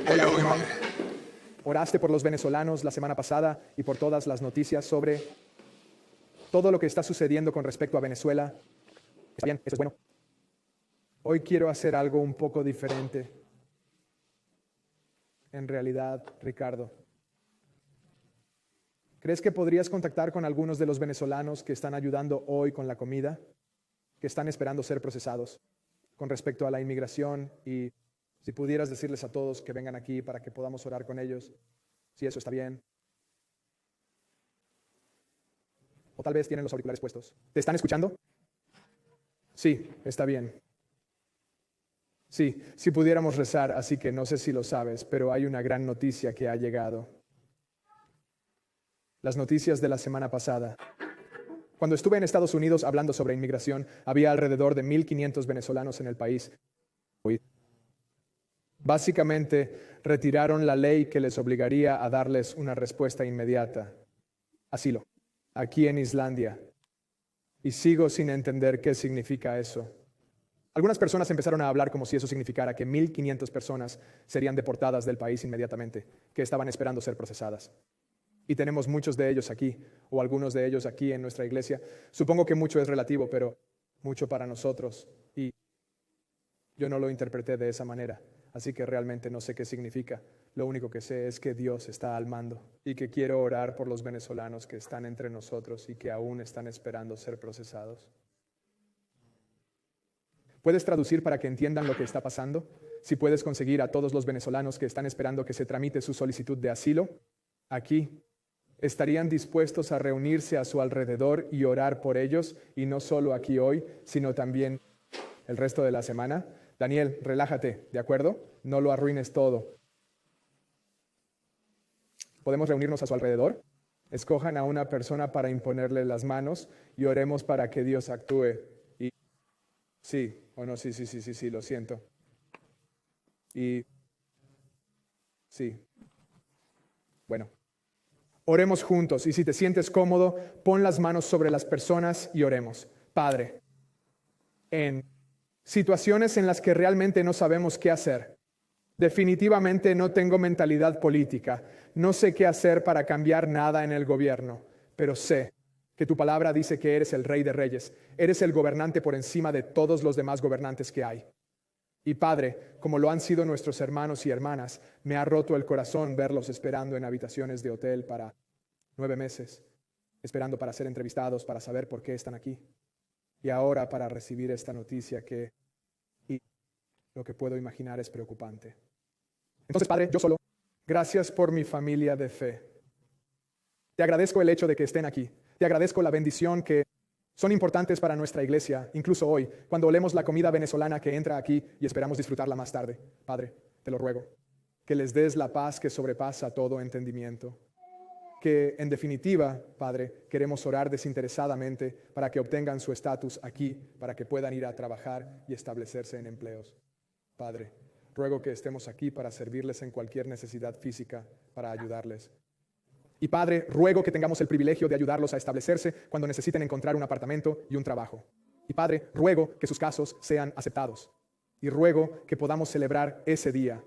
Hola, Román. Oraste por los venezolanos la semana pasada y por todas las noticias sobre todo lo que está sucediendo con respecto a Venezuela. Está bien, eso es bueno. Hoy quiero hacer algo un poco diferente. En realidad, Ricardo, ¿crees que podrías contactar con algunos de los venezolanos que están ayudando hoy con la comida, que están esperando ser procesados, con respecto a la inmigración? Y si pudieras decirles a todos que vengan aquí para que podamos orar con ellos, si eso está bien. O tal vez tienen los auriculares puestos. ¿Te están escuchando? Sí, está bien. Sí, si pudiéramos rezar, así que no sé si lo sabes, pero hay una gran noticia que ha llegado. Las noticias de la semana pasada. Cuando estuve en Estados Unidos hablando sobre inmigración, había alrededor de 1,500 venezolanos en el país. Básicamente, retiraron la ley que les obligaría a darles una respuesta inmediata. Asilo, aquí en Islandia. Y sigo sin entender qué significa eso. Algunas personas empezaron a hablar como si eso significara que 1,500 personas serían deportadas del país inmediatamente, que estaban esperando ser procesadas. Y tenemos muchos de ellos aquí, o algunos de ellos aquí en nuestra iglesia. Supongo que mucho es relativo, pero mucho para nosotros. Y yo no lo interpreté de esa manera, así que realmente no sé qué significa. Lo único que sé es que Dios está al mando y que quiero orar por los venezolanos que están entre nosotros y que aún están esperando ser procesados. ¿Puedes traducir para que entiendan lo que está pasando? Si puedes conseguir a todos los venezolanos que están esperando que se tramite su solicitud de asilo, aquí, ¿estarían dispuestos a reunirse a su alrededor y orar por ellos? Y no solo aquí hoy, sino también el resto de la semana. Daniel, relájate, ¿de acuerdo? No lo arruines todo. ¿Podemos reunirnos a su alrededor? Escojan a una persona para imponerle las manos y oremos para que Dios actúe. Y sí, o no, sí, lo siento. Y sí. Bueno, oremos juntos y si te sientes cómodo, pon las manos sobre las personas y oremos. Padre, en situaciones en las que realmente no sabemos qué hacer, definitivamente no tengo mentalidad política, no sé qué hacer para cambiar nada en el gobierno, pero sé que tu palabra dice que eres el Rey de Reyes, eres el gobernante por encima de todos los demás gobernantes que hay. Y Padre, como lo han sido nuestros hermanos y hermanas, me ha roto el corazón verlos esperando en habitaciones de hotel para 9 meses, esperando para ser entrevistados, para saber por qué están aquí. Y ahora para recibir esta noticia que, y lo que puedo imaginar es preocupante. Entonces, Padre, yo solo, gracias por mi familia de fe. Te agradezco el hecho de que estén aquí. Te agradezco la bendición que son importantes para nuestra iglesia, incluso hoy, cuando olemos la comida venezolana que entra aquí y esperamos disfrutarla más tarde. Padre, te lo ruego, que les des la paz que sobrepasa todo entendimiento. Que, en definitiva, Padre, queremos orar desinteresadamente para que obtengan su estatus aquí, para que puedan ir a trabajar y establecerse en empleos. Padre, ruego que estemos aquí para servirles en cualquier necesidad física, para ayudarles. Y Padre, ruego que tengamos el privilegio de ayudarlos a establecerse cuando necesiten encontrar un apartamento y un trabajo. Y Padre, ruego que sus casos sean aceptados. Y ruego que podamos celebrar ese día.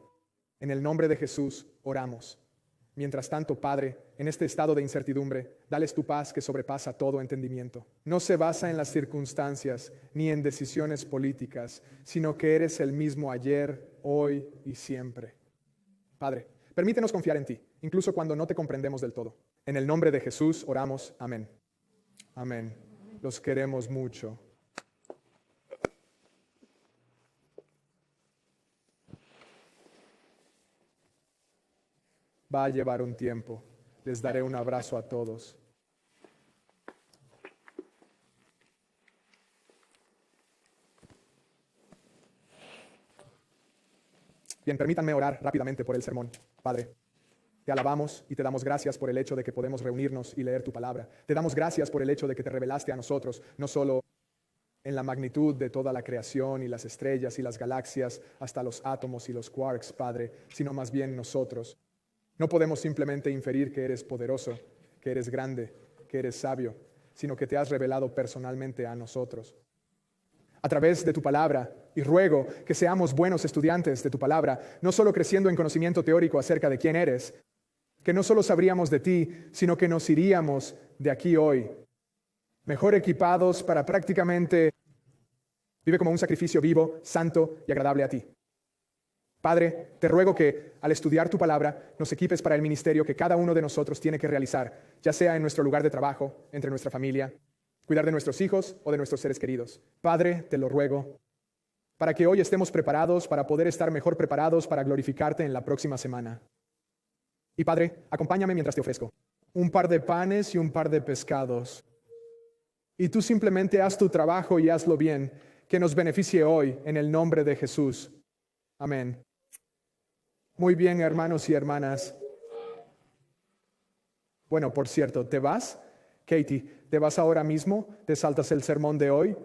En el nombre de Jesús oramos. Mientras tanto, Padre, en este estado de incertidumbre, dales tu paz que sobrepasa todo entendimiento. No se basa en las circunstancias ni en decisiones políticas, sino que eres el mismo ayer, hoy y siempre. Padre, permítenos confiar en ti, incluso cuando no te comprendemos del todo. En el nombre de Jesús oramos. Amén. Amén. Los queremos mucho. Va a llevar un tiempo. Les daré un abrazo a todos. Bien, permítanme orar rápidamente por el sermón. Padre, te alabamos y te damos gracias por el hecho de que podemos reunirnos y leer tu palabra. Te damos gracias por el hecho de que te revelaste a nosotros, no solo en la magnitud de toda la creación y las estrellas y las galaxias, hasta los átomos y los quarks, Padre, sino más bien nosotros. No podemos simplemente inferir que eres poderoso, que eres grande, que eres sabio, sino que te has revelado personalmente a nosotros. A través de tu palabra, y ruego que seamos buenos estudiantes de tu palabra, no solo creciendo en conocimiento teórico acerca de quién eres, que no solo sabríamos de ti, sino que nos iríamos de aquí hoy, mejor equipados para prácticamente vivir como un sacrificio vivo, santo y agradable a ti. Padre, te ruego que al estudiar tu palabra nos equipes para el ministerio que cada uno de nosotros tiene que realizar, ya sea en nuestro lugar de trabajo, entre nuestra familia, cuidar de nuestros hijos o de nuestros seres queridos. Padre, te lo ruego, para que hoy estemos preparados para poder estar mejor preparados para glorificarte en la próxima semana. Y Padre, acompáñame mientras te ofrezco un par de panes y un par de pescados. Y tú simplemente haz tu trabajo y hazlo bien, que nos beneficie hoy en el nombre de Jesús. Amén. Muy bien, hermanos y hermanas. Bueno, por cierto, ¿te vas? Katie, ¿te vas ahora mismo? ¿Te saltas el sermón de hoy?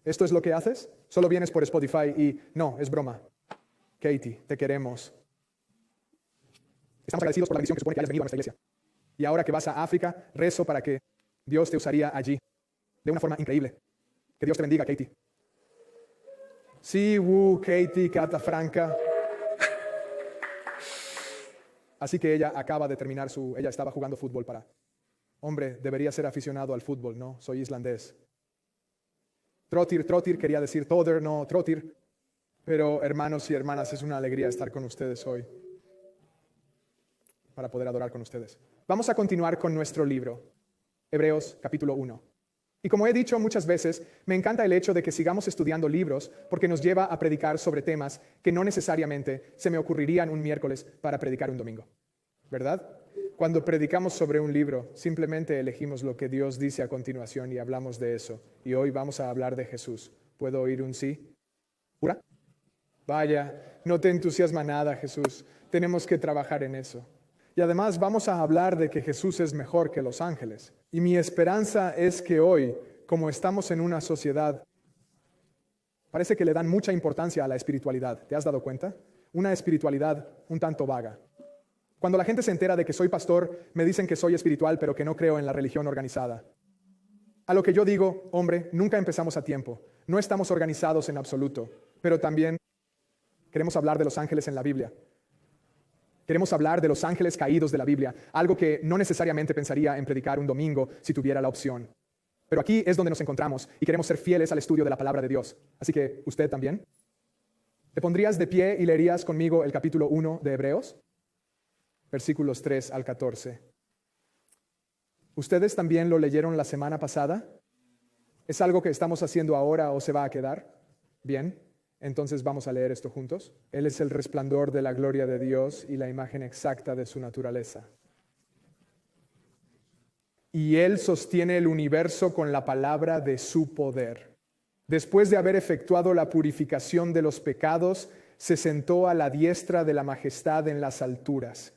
¿Esto es lo que haces? Solo vienes por Spotify y no, es broma. Katie, te queremos. Estamos agradecidos por la bendición que supone que hayas venido a nuestra iglesia. Y ahora que vas a África, rezo para que Dios te usaría allí de una forma increíble. Que Dios te bendiga, Katie. Sí, Katie, Cata Franca. Así que ella acaba de terminar ella estaba jugando fútbol para... Hombre, debería ser aficionado al fútbol, ¿no? Soy islandés. Trottir, quería decir Todder, no, Trottir. Pero hermanos y hermanas, es una alegría estar con ustedes hoy, para poder adorar con ustedes. Vamos a continuar con nuestro libro, Hebreos capítulo 1. Y como he dicho muchas veces, me encanta el hecho de que sigamos estudiando libros porque nos lleva a predicar sobre temas que no necesariamente se me ocurrirían un miércoles para predicar un domingo, ¿verdad? Cuando predicamos sobre un libro, simplemente elegimos lo que Dios dice a continuación y hablamos de eso. Y hoy vamos a hablar de Jesús. ¿Puedo oír un sí? ¿Jura? Vaya, no te entusiasma nada, Jesús. Tenemos que trabajar en eso. Y además vamos a hablar de que Jesús es mejor que los ángeles. Y mi esperanza es que hoy, como estamos en una sociedad, parece que le dan mucha importancia a la espiritualidad. ¿Te has dado cuenta? Una espiritualidad un tanto vaga. Cuando la gente se entera de que soy pastor, me dicen que soy espiritual, pero que no creo en la religión organizada. A lo que yo digo, hombre, nunca empezamos a tiempo. No estamos organizados en absoluto, pero también queremos hablar de los ángeles en la Biblia. Queremos hablar de los ángeles caídos de la Biblia, algo que no necesariamente pensaría en predicar un domingo si tuviera la opción. Pero aquí es donde nos encontramos y queremos ser fieles al estudio de la palabra de Dios. Así que, ¿usted también? ¿Te pondrías de pie y leerías conmigo el capítulo 1 de Hebreos? Versículos 3 al 14. ¿Ustedes también lo leyeron la semana pasada? ¿Es algo que estamos haciendo ahora o se va a quedar? Bien. Entonces vamos a leer esto juntos. Él es el resplandor de la gloria de Dios y la imagen exacta de su naturaleza. Y Él sostiene el universo con la palabra de su poder. Después de haber efectuado la purificación de los pecados, se sentó a la diestra de la majestad en las alturas,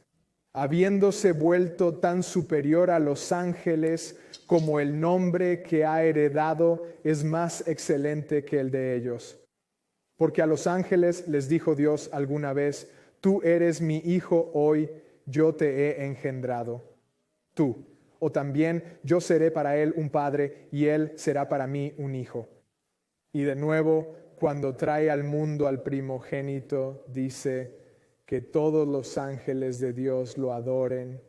habiéndose vuelto tan superior a los ángeles como el nombre que ha heredado es más excelente que el de ellos. Porque a los ángeles les dijo Dios alguna vez, tú eres mi hijo, hoy yo te he engendrado. Tú, o también yo seré para él un padre y él será para mí un hijo. Y de nuevo, cuando trae al mundo al primogénito, dice que todos los ángeles de Dios lo adoren.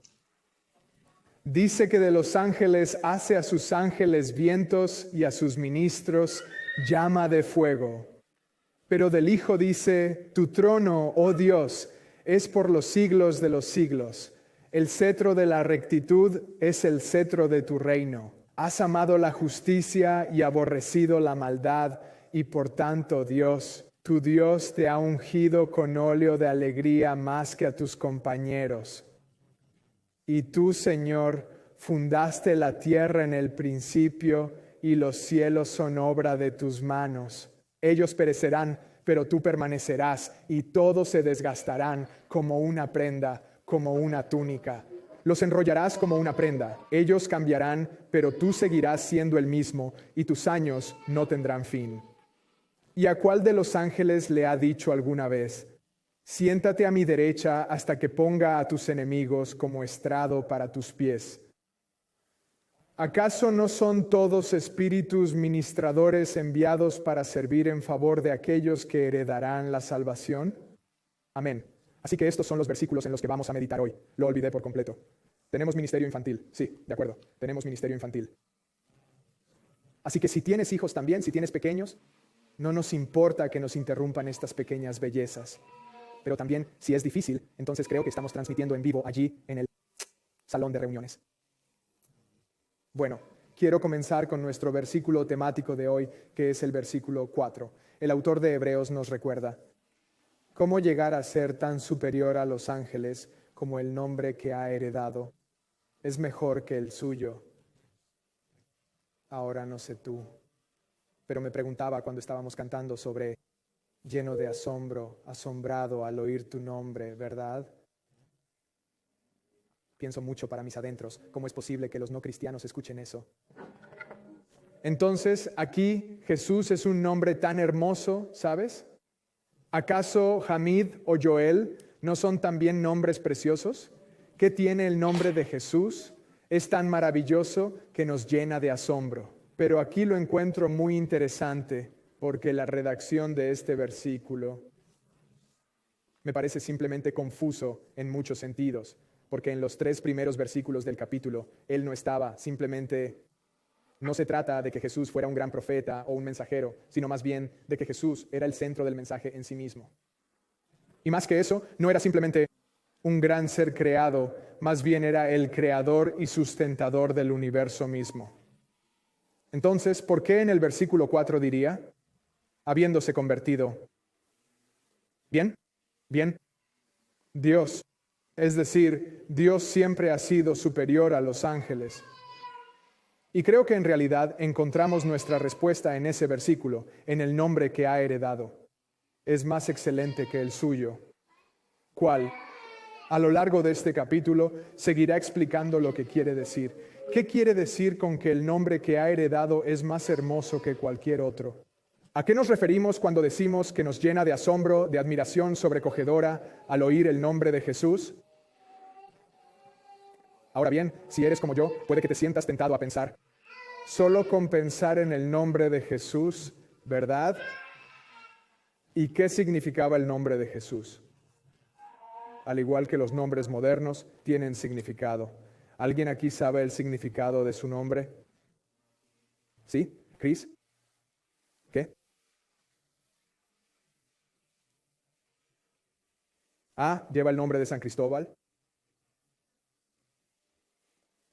Dice que de los ángeles hace a sus ángeles vientos y a sus ministros llama de fuego. Pero del Hijo dice, tu trono, oh Dios, es por los siglos de los siglos. El cetro de la rectitud es el cetro de tu reino. Has amado la justicia y aborrecido la maldad, y por tanto, Dios, tu Dios te ha ungido con óleo de alegría más que a tus compañeros. Y tú, Señor, fundaste la tierra en el principio, y los cielos son obra de tus manos. Ellos perecerán, pero tú permanecerás, y todos se desgastarán como una prenda, como una túnica. Los enrollarás como una prenda. Ellos cambiarán, pero tú seguirás siendo el mismo, y tus años no tendrán fin. ¿Y a cuál de los ángeles le ha dicho alguna vez, siéntate a mi derecha hasta que ponga a tus enemigos como estrado para tus pies? ¿Acaso no son todos espíritus ministradores enviados para servir en favor de aquellos que heredarán la salvación? Amén. Así que estos son los versículos en los que vamos a meditar hoy. Lo olvidé por completo. Tenemos ministerio infantil. Sí, de acuerdo. Tenemos ministerio infantil. Así que si tienes hijos también, si tienes pequeños, no nos importa que nos interrumpan estas pequeñas bellezas. Pero también, si es difícil, entonces creo que estamos transmitiendo en vivo allí en el salón de reuniones. Bueno, quiero comenzar con nuestro versículo temático de hoy, que es el versículo 4. El autor de Hebreos nos recuerda: ¿cómo llegar a ser tan superior a los ángeles como el nombre que ha heredado es mejor que el suyo? Ahora no sé tú, pero me preguntaba cuando estábamos cantando sobre lleno de asombro, asombrado al oír tu nombre, ¿verdad? Pienso mucho para mis adentros, ¿cómo es posible que los no cristianos escuchen eso? Entonces, aquí Jesús es un nombre tan hermoso, ¿sabes? ¿Acaso Hamid o Joel no son también nombres preciosos? ¿Qué tiene el nombre de Jesús? Es tan maravilloso que nos llena de asombro. Pero aquí lo encuentro muy interesante porque la redacción de este versículo me parece simplemente confuso en muchos sentidos, porque en los 3 primeros versículos del capítulo, él no estaba simplemente. No se trata de que Jesús fuera un gran profeta o un mensajero, sino más bien de que Jesús era el centro del mensaje en sí mismo. Y más que eso, no era simplemente un gran ser creado, más bien era el creador y sustentador del universo mismo. Entonces, ¿por qué en el versículo 4 diría, habiéndose convertido? Bien, Dios, es decir, Dios siempre ha sido superior a los ángeles. Y creo que en realidad encontramos nuestra respuesta en ese versículo, en el nombre que ha heredado. Es más excelente que el suyo. ¿Cuál? A lo largo de este capítulo seguirá explicando lo que quiere decir. ¿Qué quiere decir con que el nombre que ha heredado es más hermoso que cualquier otro? ¿A qué nos referimos cuando decimos que nos llena de asombro, de admiración sobrecogedora al oír el nombre de Jesús? Ahora bien, si eres como yo, puede que te sientas tentado a pensar, solo con pensar en el nombre de Jesús, ¿verdad? ¿Y qué significaba el nombre de Jesús? Al igual que los nombres modernos, tienen significado. ¿Alguien aquí sabe el significado de su nombre? ¿Sí? ¿Chris? ¿Qué? A, lleva el nombre de San Cristóbal.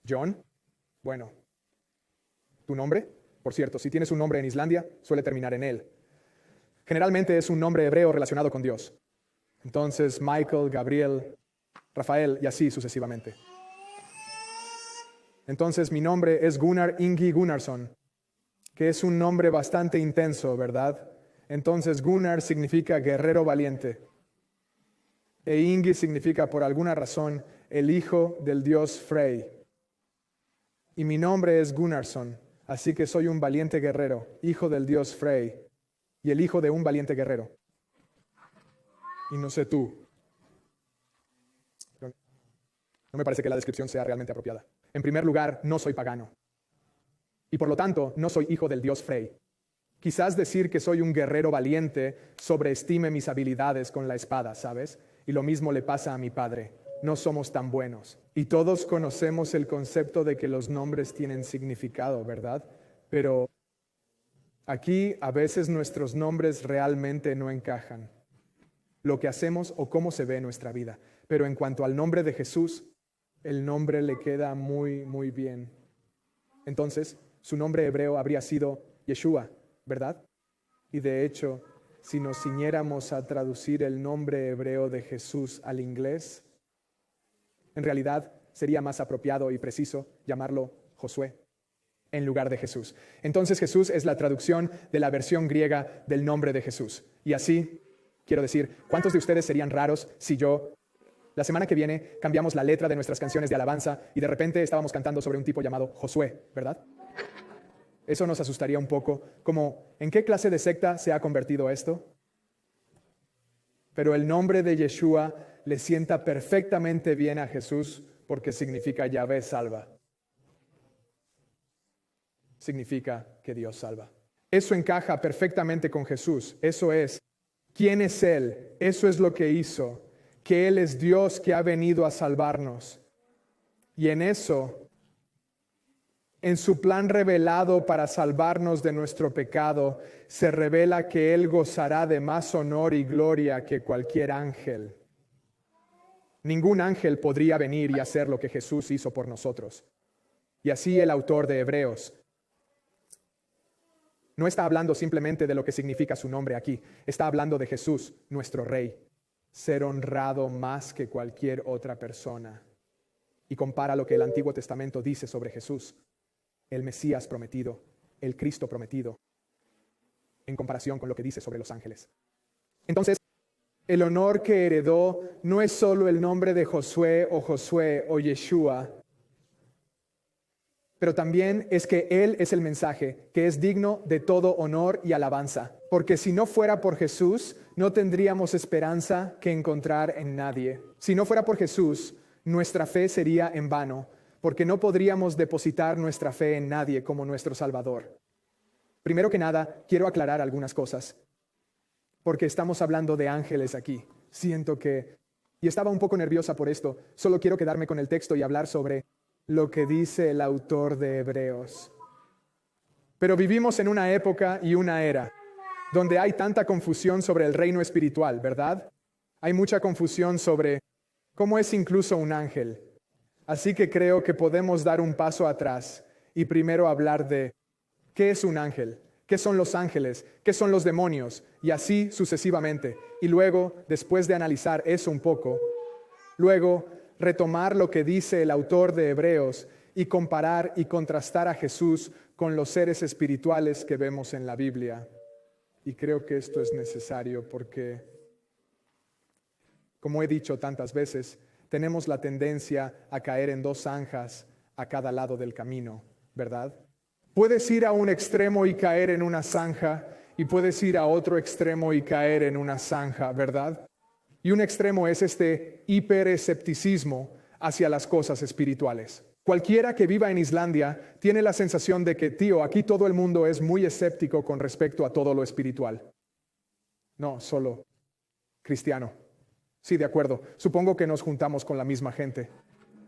John. Bueno, ¿tu nombre? Por cierto, si tienes un nombre en Islandia, suele terminar en él. Generalmente es un nombre hebreo relacionado con Dios. Entonces, Michael, Gabriel, Rafael y así sucesivamente. Entonces, mi nombre es Gunnar Ingi Gunnarsson, que es un nombre bastante intenso, ¿verdad? Entonces, Gunnar significa guerrero valiente. E Ingi significa, por alguna razón, el hijo del dios Frey. Y mi nombre es Gunnarsson, así que soy un valiente guerrero, hijo del dios Frey, y el hijo de un valiente guerrero. Y no sé tú. No me parece que la descripción sea realmente apropiada. En primer lugar, no soy pagano. Y por lo tanto, no soy hijo del dios Frey. Quizás decir que soy un guerrero valiente sobreestime mis habilidades con la espada, ¿sabes? Y lo mismo le pasa a mi padre. No somos tan buenos. Y todos conocemos el concepto de que los nombres tienen significado, ¿verdad? Pero aquí a veces nuestros nombres realmente no encajan. Lo que hacemos o cómo se ve nuestra vida. Pero en cuanto al nombre de Jesús, el nombre le queda muy, muy bien. Entonces, su nombre hebreo habría sido Yeshua, ¿verdad? Y de hecho, si nos ciñéramos a traducir el nombre hebreo de Jesús al inglés, en realidad sería más apropiado y preciso llamarlo Josué en lugar de Jesús. Entonces Jesús es la traducción de la versión griega del nombre de Jesús. Y así, quiero decir, ¿cuántos de ustedes serían raros si la semana que viene cambiamos la letra de nuestras canciones de alabanza y de repente estábamos cantando sobre un tipo llamado Josué, ¿verdad? Eso nos asustaría un poco, como ¿en qué clase de secta se ha convertido esto? Pero el nombre de Yeshua le sienta perfectamente bien a Jesús porque significa Yahvé salva. significa que Dios salva. Eso encaja perfectamente con Jesús. Eso es, ¿quién es Él? Eso es lo que hizo, que Él es Dios que ha venido a salvarnos. Y en eso, en su plan revelado para salvarnos de nuestro pecado, se revela que Él gozará de más honor y gloria que cualquier ángel. Ningún ángel podría venir y hacer lo que Jesús hizo por nosotros. Y así el autor de Hebreos no está hablando simplemente de lo que significa su nombre aquí. Está hablando de Jesús, nuestro Rey, ser honrado más que cualquier otra persona. Y compara lo que el Antiguo Testamento dice sobre Jesús, el Mesías prometido, el Cristo prometido, en comparación con lo que dice sobre los ángeles. Entonces, el honor que heredó no es solo el nombre de Josué o Yeshua, pero también es que Él es el mensaje que es digno de todo honor y alabanza. Porque si no fuera por Jesús, no tendríamos esperanza que encontrar en nadie. Si no fuera por Jesús, nuestra fe sería en vano, porque no podríamos depositar nuestra fe en nadie como nuestro Salvador. Primero que nada, quiero aclarar algunas cosas, porque estamos hablando de ángeles aquí. Y estaba un poco nerviosa por esto, solo quiero quedarme con el texto y hablar sobre lo que dice el autor de Hebreos. Pero vivimos en una época y una era donde hay tanta confusión sobre el reino espiritual, ¿verdad? Hay mucha confusión sobre cómo es incluso un ángel. Así que creo que podemos dar un paso atrás y primero hablar de ¿qué es un ángel? ¿Qué son los ángeles? ¿Qué son los demonios? Y así sucesivamente. Y luego, después de analizar eso un poco, luego retomar lo que dice el autor de Hebreos y comparar y contrastar a Jesús con los seres espirituales que vemos en la Biblia. Y creo que esto es necesario porque, como he dicho tantas veces, tenemos la tendencia a caer en dos zanjas a cada lado del camino, ¿verdad? Puedes ir a un extremo y caer en una zanja, y puedes ir a otro extremo y caer en una zanja, ¿verdad? Y un extremo es este hiperescepticismo hacia las cosas espirituales. Cualquiera que viva en Islandia tiene la sensación de que, tío, aquí todo el mundo es muy escéptico con respecto a todo lo espiritual. No, solo cristiano. Sí, de acuerdo. Supongo que nos juntamos con la misma gente.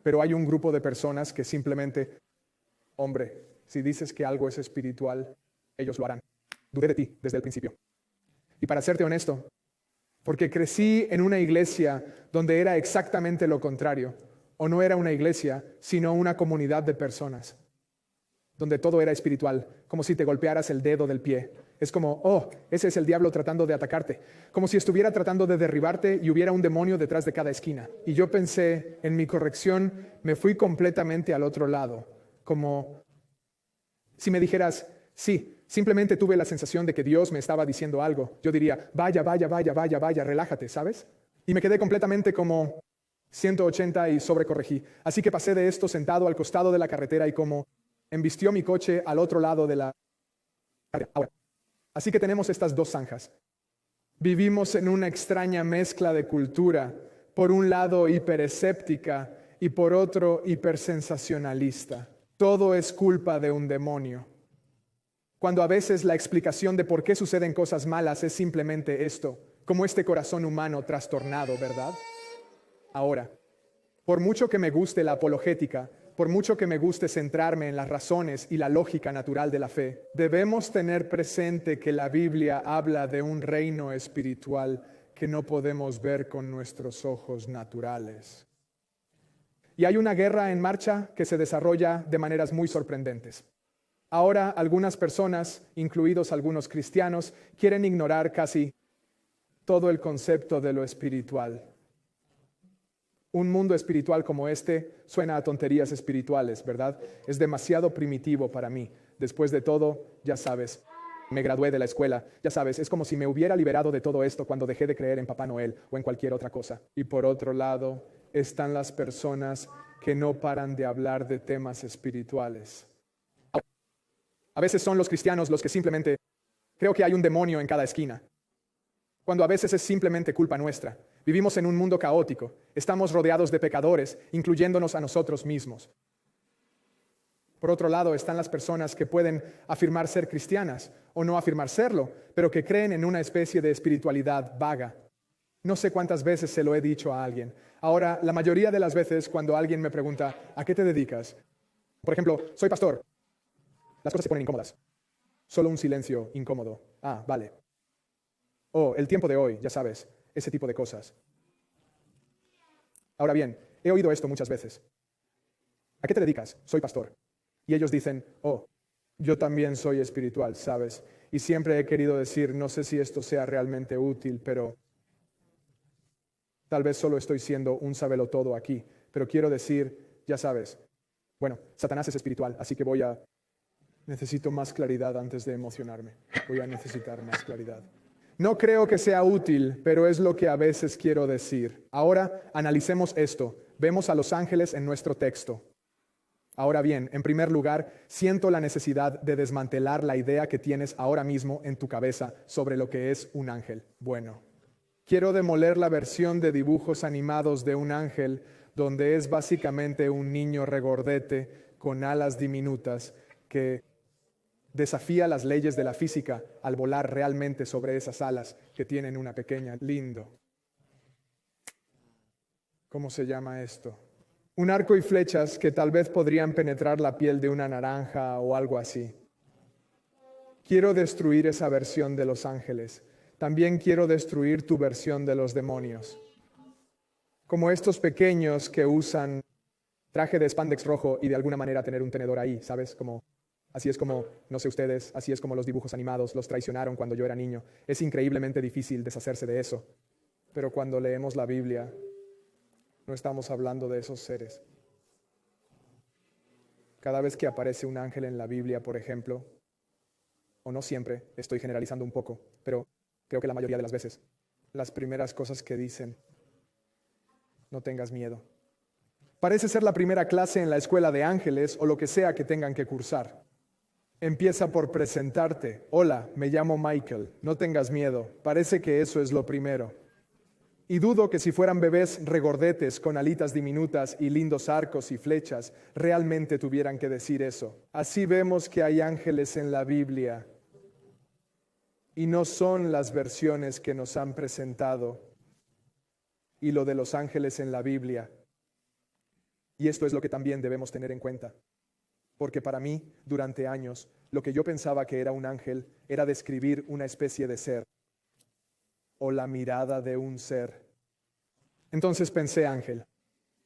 Pero hay un grupo de personas que simplemente, hombre, si dices que algo es espiritual, ellos lo harán. Dudé de ti desde el principio. Y para serte honesto, porque crecí en una iglesia donde era exactamente lo contrario, o no era una iglesia, sino una comunidad de personas, donde todo era espiritual, como si te golpearas el dedo del pie. Es como, oh, ese es el diablo tratando de atacarte, como si estuviera tratando de derribarte y hubiera un demonio detrás de cada esquina. Y yo pensé, en mi corrección, me fui completamente al otro lado, como si me dijeras, sí, simplemente tuve la sensación de que Dios me estaba diciendo algo. Yo diría, vaya, relájate, ¿sabes? Y me quedé completamente como 180 y sobrecorregí. Así que pasé de esto sentado al costado de la carretera y como embistió mi coche al otro lado de la carretera. Ahora, así que tenemos estas dos zanjas. Vivimos en una extraña mezcla de cultura. Por un lado hiperescéptica y por otro hipersensacionalista. Todo es culpa de un demonio. Cuando a veces la explicación de por qué suceden cosas malas es simplemente esto, como este corazón humano trastornado, ¿verdad? Ahora, por mucho que me guste la apologética, por mucho que me guste centrarme en las razones y la lógica natural de la fe, debemos tener presente que la Biblia habla de un reino espiritual que no podemos ver con nuestros ojos naturales. Y hay una guerra en marcha que se desarrolla de maneras muy sorprendentes. Ahora algunas personas, incluidos algunos cristianos, quieren ignorar casi todo el concepto de lo espiritual. Un mundo espiritual como este suena a tonterías espirituales, ¿verdad? Es demasiado primitivo para mí. Después de todo, ya sabes, me gradué de la escuela, ya sabes, es como si me hubiera liberado de todo esto cuando dejé de creer en Papá Noel o en cualquier otra cosa. Y por otro lado, están las personas que no paran de hablar de temas espirituales. A veces son los cristianos los que simplemente creo que hay un demonio en cada esquina, cuando a veces es simplemente culpa nuestra. Vivimos en un mundo caótico, estamos rodeados de pecadores, incluyéndonos a nosotros mismos. Por otro lado, están las personas que pueden afirmar ser cristianas o no afirmar serlo, pero que creen en una especie de espiritualidad vaga. No sé cuántas veces se lo he dicho a alguien. Ahora, la mayoría de las veces cuando alguien me pregunta, ¿a qué te dedicas? Por ejemplo, soy pastor. Las cosas se ponen incómodas. Solo un silencio incómodo. Ah, vale. Oh, el tiempo de hoy, ya sabes, ese tipo de cosas. Ahora bien, he oído esto muchas veces. ¿A qué te dedicas? Soy pastor. Y ellos dicen, oh, yo también soy espiritual, ¿sabes? Y siempre he querido decir, no sé si esto sea realmente útil, pero tal vez solo estoy siendo un sabelotodo aquí. Pero quiero decir, ya sabes, bueno, Satanás es espiritual, así que necesito más claridad antes de emocionarme. Voy a necesitar más claridad. No creo que sea útil, pero es lo que a veces quiero decir. Ahora analicemos esto. Vemos a los ángeles en nuestro texto. Ahora bien, en primer lugar, siento la necesidad de desmantelar la idea que tienes ahora mismo en tu cabeza sobre lo que es un ángel. Bueno, quiero demoler la versión de dibujos animados de un ángel donde es básicamente un niño regordete con alas diminutas que desafía las leyes de la física al volar realmente sobre esas alas que tienen una pequeña lindo. ¿Cómo se llama esto? Un arco y flechas que tal vez podrían penetrar la piel de una naranja o algo así. Quiero destruir esa versión de los ángeles. También quiero destruir tu versión de los demonios. Como estos pequeños que usan traje de spandex rojo y de alguna manera tener un tenedor ahí, ¿sabes? Así es como, no sé ustedes, así es como los dibujos animados los traicionaron cuando yo era niño. Es increíblemente difícil deshacerse de eso. Pero cuando leemos la Biblia, no estamos hablando de esos seres. Cada vez que aparece un ángel en la Biblia, por ejemplo, o no siempre, estoy generalizando un poco, pero creo que la mayoría de las veces, las primeras cosas que dicen, no tengas miedo. Parece ser la primera clase en la escuela de ángeles o lo que sea que tengan que cursar. Empieza por presentarte. Hola, me llamo Michael, no tengas miedo. Parece que eso es lo primero. Y dudo que si fueran bebés regordetes con alitas diminutas y lindos arcos y flechas, realmente tuvieran que decir eso. Así vemos que hay ángeles en la Biblia y no son las versiones que nos han presentado y lo de los ángeles en la Biblia. Y esto es lo que también debemos tener en cuenta. Porque para mí, durante años, lo que yo pensaba que era un ángel era describir una especie de ser o la mirada de un ser. Entonces pensé ángel.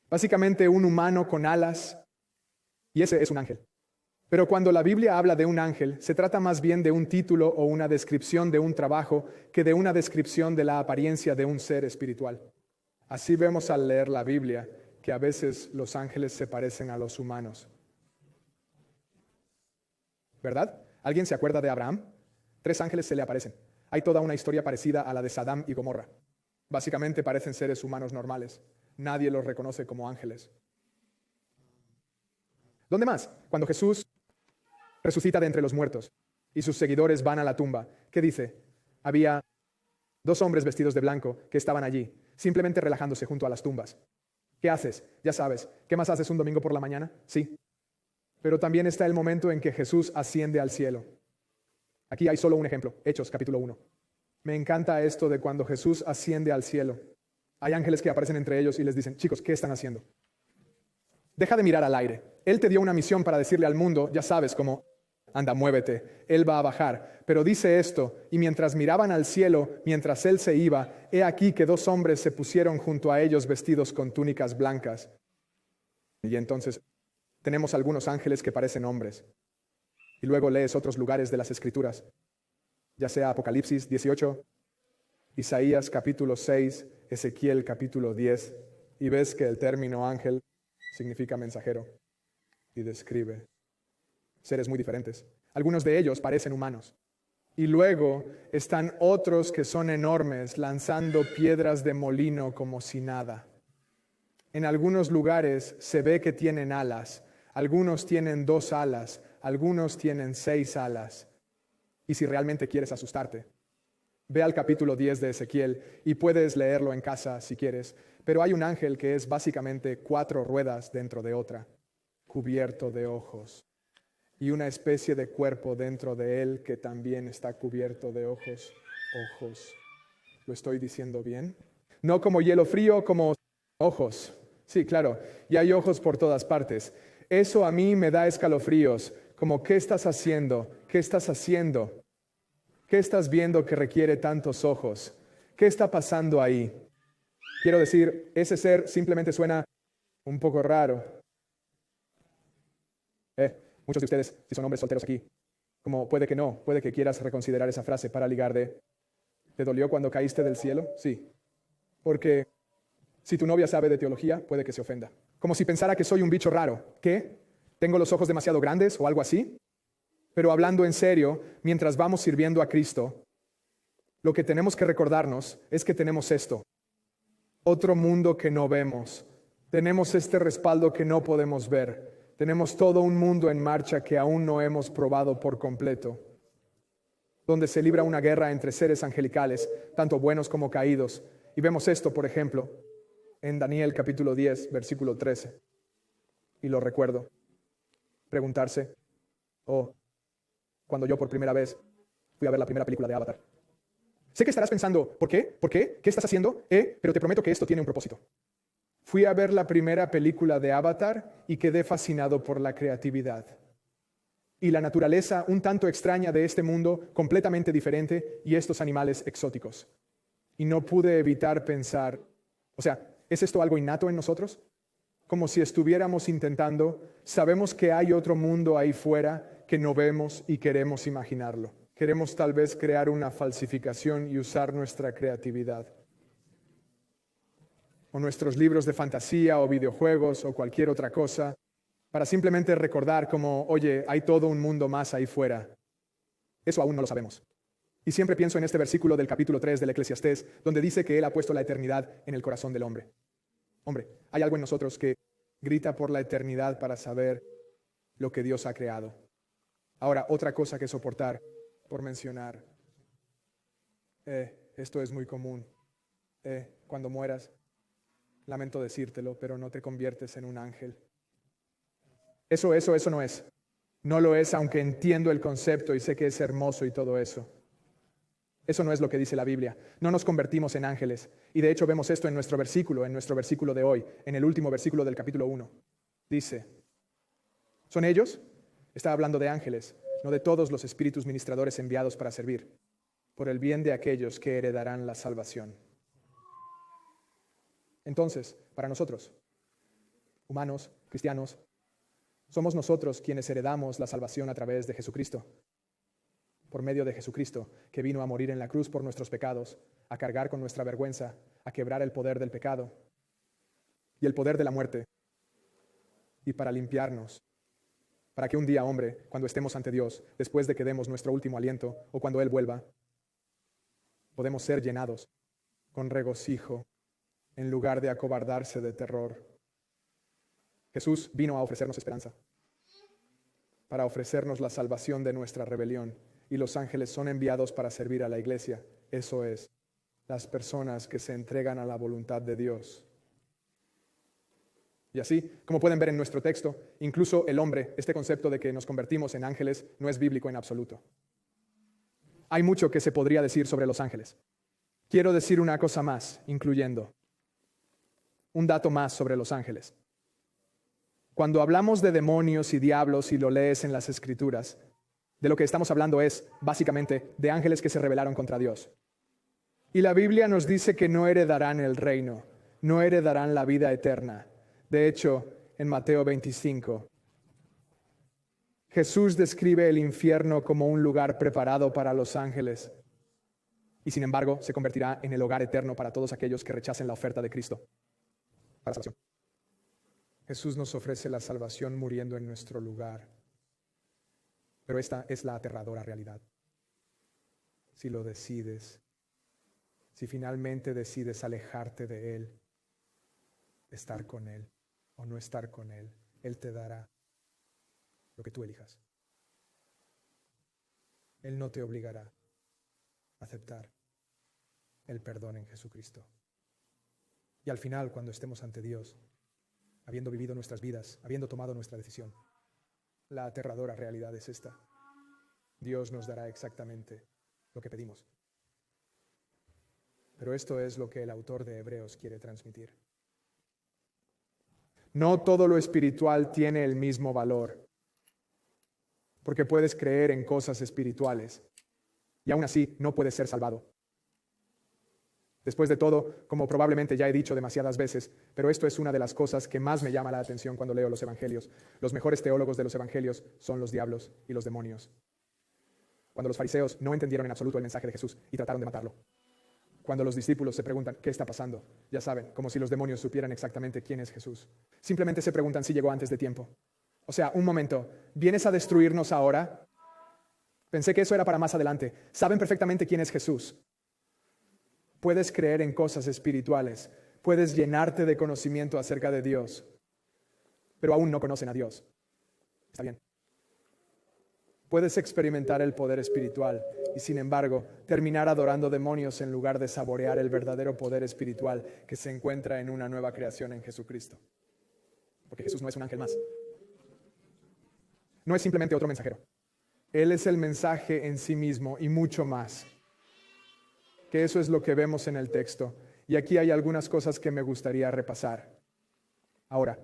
Básicamente un humano con alas, y ese es un ángel. Pero cuando la Biblia habla de un ángel, se trata más bien de un título o una descripción de un trabajo que de una descripción de la apariencia de un ser espiritual. Así vemos al leer la Biblia que a veces los ángeles se parecen a los humanos. ¿Verdad? ¿Alguien se acuerda de Abraham? 3 ángeles se le aparecen. Hay toda una historia parecida a la de Sadam y Gomorra. Básicamente parecen seres humanos normales. Nadie los reconoce como ángeles. ¿Dónde más? Cuando Jesús resucita de entre los muertos y sus seguidores van a la tumba. ¿Qué dice? Había 2 hombres vestidos de blanco que estaban allí, simplemente relajándose junto a las tumbas. ¿Qué haces? Ya sabes. ¿Qué más haces un domingo por la mañana? Sí. Pero también está el momento en que Jesús asciende al cielo. Aquí hay solo un ejemplo, Hechos capítulo 1. Me encanta esto de cuando Jesús asciende al cielo. Hay ángeles que aparecen entre ellos y les dicen, chicos, ¿qué están haciendo? Deja de mirar al aire. Él te dio una misión para decirle al mundo, ya sabes, como, anda, muévete, Él va a bajar. Pero dice esto, y mientras miraban al cielo, mientras Él se iba, he aquí que 2 hombres se pusieron junto a ellos vestidos con túnicas blancas. Y entonces tenemos algunos ángeles que parecen hombres. Y luego lees otros lugares de las Escrituras, ya sea Apocalipsis 18, Isaías capítulo 6, Ezequiel capítulo 10, y ves que el término ángel significa mensajero y describe seres muy diferentes. Algunos de ellos parecen humanos. Y luego están otros que son enormes, lanzando piedras de molino como si nada. En algunos lugares se ve que tienen alas. Algunos tienen 2 alas, algunos tienen 6 alas. Y si realmente quieres asustarte, ve al capítulo 10 de Ezequiel y puedes leerlo en casa si quieres. Pero hay un ángel que es básicamente 4 ruedas dentro de otra, cubierto de ojos. y una especie de cuerpo dentro de él que también está cubierto de ojos. Ojos. ¿Lo estoy diciendo bien? No como hielo frío, como ojos. Sí, claro, y hay ojos por todas partes. Eso a mí me da escalofríos, como ¿qué estás haciendo? ¿Qué estás haciendo? ¿Qué estás viendo que requiere tantos ojos? ¿Qué está pasando ahí? Quiero decir, ese ser simplemente suena un poco raro. Muchos de ustedes, si son hombres solteros aquí, como puede que no, puede que quieras reconsiderar esa frase para ligar de, ¿te dolió cuando caíste del cielo? Sí, porque si tu novia sabe de teología, puede que se ofenda. Como si pensara que soy un bicho raro. ¿Qué? ¿Tengo los ojos demasiado grandes o algo así? Pero hablando en serio, mientras vamos sirviendo a Cristo, lo que tenemos que recordarnos es que tenemos esto. Otro mundo que no vemos. Tenemos este respaldo que no podemos ver. Tenemos todo un mundo en marcha que aún no hemos probado por completo, donde se libra una guerra entre seres angelicales, tanto buenos como caídos. Y vemos esto, por ejemplo, en Daniel capítulo 10, versículo 13. Y lo recuerdo. Preguntarse, cuando yo por primera vez fui a ver la primera película de Avatar. Sé que estarás pensando, ¿por qué? ¿Por qué? ¿Qué estás haciendo? Pero te prometo que esto tiene un propósito. Fui a ver la primera película de Avatar y quedé fascinado por la creatividad y la naturaleza un tanto extraña de este mundo, completamente diferente, y estos animales exóticos. Y no pude evitar pensar, ¿es esto algo innato en nosotros? Como si estuviéramos intentando, sabemos que hay otro mundo ahí fuera que no vemos y queremos imaginarlo. Queremos tal vez crear una falsificación y usar nuestra creatividad. O nuestros libros de fantasía o videojuegos o cualquier otra cosa, para simplemente recordar como, oye, hay todo un mundo más ahí fuera. Eso aún no lo sabemos. Y siempre pienso en este versículo del capítulo 3 del Eclesiastés, donde dice que Él ha puesto la eternidad en el corazón del hombre. Hombre, hay algo en nosotros que grita por la eternidad para saber lo que Dios ha creado. Ahora, otra cosa que soportar, por mencionar, esto es muy común. Cuando mueras, lamento decírtelo, pero no te conviertes en un ángel. Eso no es. No lo es, aunque entiendo el concepto y sé que es hermoso y todo eso. Eso no es lo que dice la Biblia. No nos convertimos en ángeles. Y de hecho vemos esto en nuestro versículo de hoy, en el último versículo del capítulo 1. Dice, ¿son ellos? Está hablando de ángeles, no de todos los espíritus ministradores enviados para servir, por el bien de aquellos que heredarán la salvación. Entonces, para nosotros, humanos, cristianos, somos nosotros quienes heredamos la salvación a través de Jesucristo, por medio de Jesucristo, que vino a morir en la cruz por nuestros pecados, a cargar con nuestra vergüenza, a quebrar el poder del pecado y el poder de la muerte, y para limpiarnos, para que un día, hombre, cuando estemos ante Dios, después de que demos nuestro último aliento o cuando Él vuelva, podemos ser llenados con regocijo en lugar de acobardarse de terror. Jesús vino a ofrecernos esperanza, para ofrecernos la salvación de nuestra rebelión, y los ángeles son enviados para servir a la iglesia. Eso es, las personas que se entregan a la voluntad de Dios. Y así, como pueden ver en nuestro texto, incluso el hombre, este concepto de que nos convertimos en ángeles, no es bíblico en absoluto. Hay mucho que se podría decir sobre los ángeles. Quiero decir una cosa más, incluyendo un dato más sobre los ángeles. Cuando hablamos de demonios y diablos y lo lees en las Escrituras, de lo que estamos hablando es, básicamente, de ángeles que se rebelaron contra Dios. Y la Biblia nos dice que no heredarán el reino, no heredarán la vida eterna. De hecho, en Mateo 25, Jesús describe el infierno como un lugar preparado para los ángeles. Y sin embargo, se convertirá en el hogar eterno para todos aquellos que rechacen la oferta de Cristo para salvación. Jesús nos ofrece la salvación muriendo en nuestro lugar. Pero esta es la aterradora realidad. Si lo decides, si finalmente decides alejarte de Él, estar con Él o no estar con Él, Él te dará lo que tú elijas. Él no te obligará a aceptar el perdón en Jesucristo. Y al final, cuando estemos ante Dios, habiendo vivido nuestras vidas, habiendo tomado nuestra decisión, La aterradora realidad es esta. Dios nos dará exactamente lo que pedimos. Pero esto es lo que el autor de Hebreos quiere transmitir. No todo lo espiritual tiene el mismo valor, porque puedes creer en cosas espirituales y aún así no puedes ser salvado. Después de todo, como probablemente ya he dicho demasiadas veces, pero esto es una de las cosas que más me llama la atención cuando leo los evangelios. Los mejores teólogos de los evangelios son los diablos y los demonios. Cuando los fariseos no entendieron en absoluto el mensaje de Jesús y trataron de matarlo. Cuando los discípulos se preguntan, ¿qué está pasando? Ya saben, como si los demonios supieran exactamente quién es Jesús. Simplemente se preguntan si llegó antes de tiempo. O sea, un momento, ¿vienes a destruirnos ahora? Pensé que eso era para más adelante. Saben perfectamente quién es Jesús. Puedes creer en cosas espirituales, puedes llenarte de conocimiento acerca de Dios, pero aún no conocen a Dios. Está bien. Puedes experimentar el poder espiritual y, sin embargo, terminar adorando demonios en lugar de saborear el verdadero poder espiritual que se encuentra en una nueva creación en Jesucristo. Porque Jesús no es un ángel más. No es simplemente otro mensajero. Él es el mensaje en sí mismo y mucho más. Que eso es lo que vemos en el texto. Y aquí hay algunas cosas que me gustaría repasar. Ahora,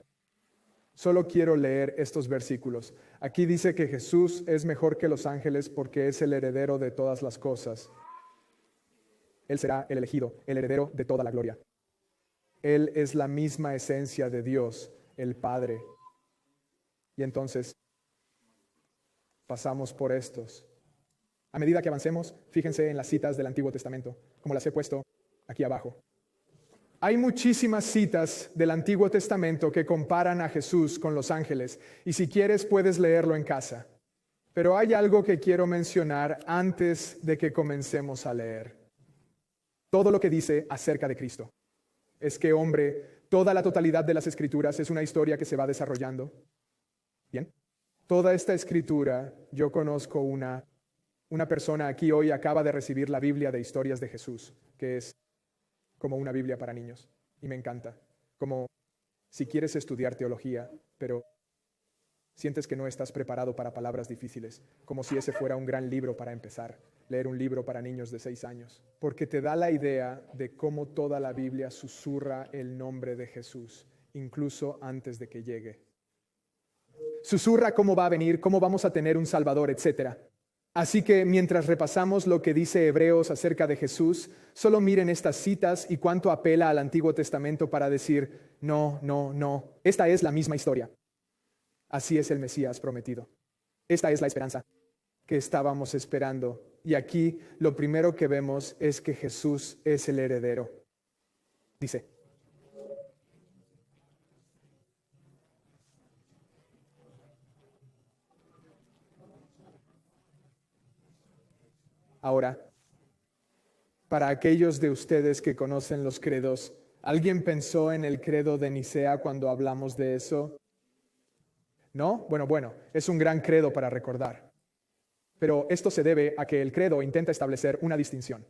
solo quiero leer estos versículos. Aquí dice que Jesús es mejor que los ángeles porque es el heredero de todas las cosas. Él será el elegido, el heredero de toda la gloria. Él es la misma esencia de Dios, el Padre. Y entonces, pasamos por estos. A medida que avancemos, fíjense en las citas del Antiguo Testamento, como las he puesto aquí abajo. Hay muchísimas citas del Antiguo Testamento que comparan a Jesús con los ángeles, y si quieres puedes leerlo en casa. Pero hay algo que quiero mencionar antes de que comencemos a leer. Todo lo que dice acerca de Cristo es que, hombre, toda la totalidad de las Escrituras es una historia que se va desarrollando. Bien, toda esta Escritura, yo conozco una persona aquí hoy acaba de recibir la Biblia de historias de Jesús, que es como una Biblia para niños. Y me encanta. Como si quieres estudiar teología, pero sientes que no estás preparado para palabras difíciles. Como si ese fuera un gran libro para empezar. Leer un libro para niños de 6 años. Porque te da la idea de cómo toda la Biblia susurra el nombre de Jesús, incluso antes de que llegue. Susurra cómo va a venir, cómo vamos a tener un Salvador, etcétera. Así que mientras repasamos lo que dice Hebreos acerca de Jesús, solo miren estas citas y cuánto apela al Antiguo Testamento para decir, no, no, no, esta es la misma historia. Así es el Mesías prometido. Esta es la esperanza que estábamos esperando. Y aquí lo primero que vemos es que Jesús es el heredero. Dice, ahora, para aquellos de ustedes que conocen los credos, ¿alguien pensó en el credo de Nicea cuando hablamos de eso? ¿No? Bueno, es un gran credo para recordar. Pero esto se debe a que el credo intenta establecer una distinción.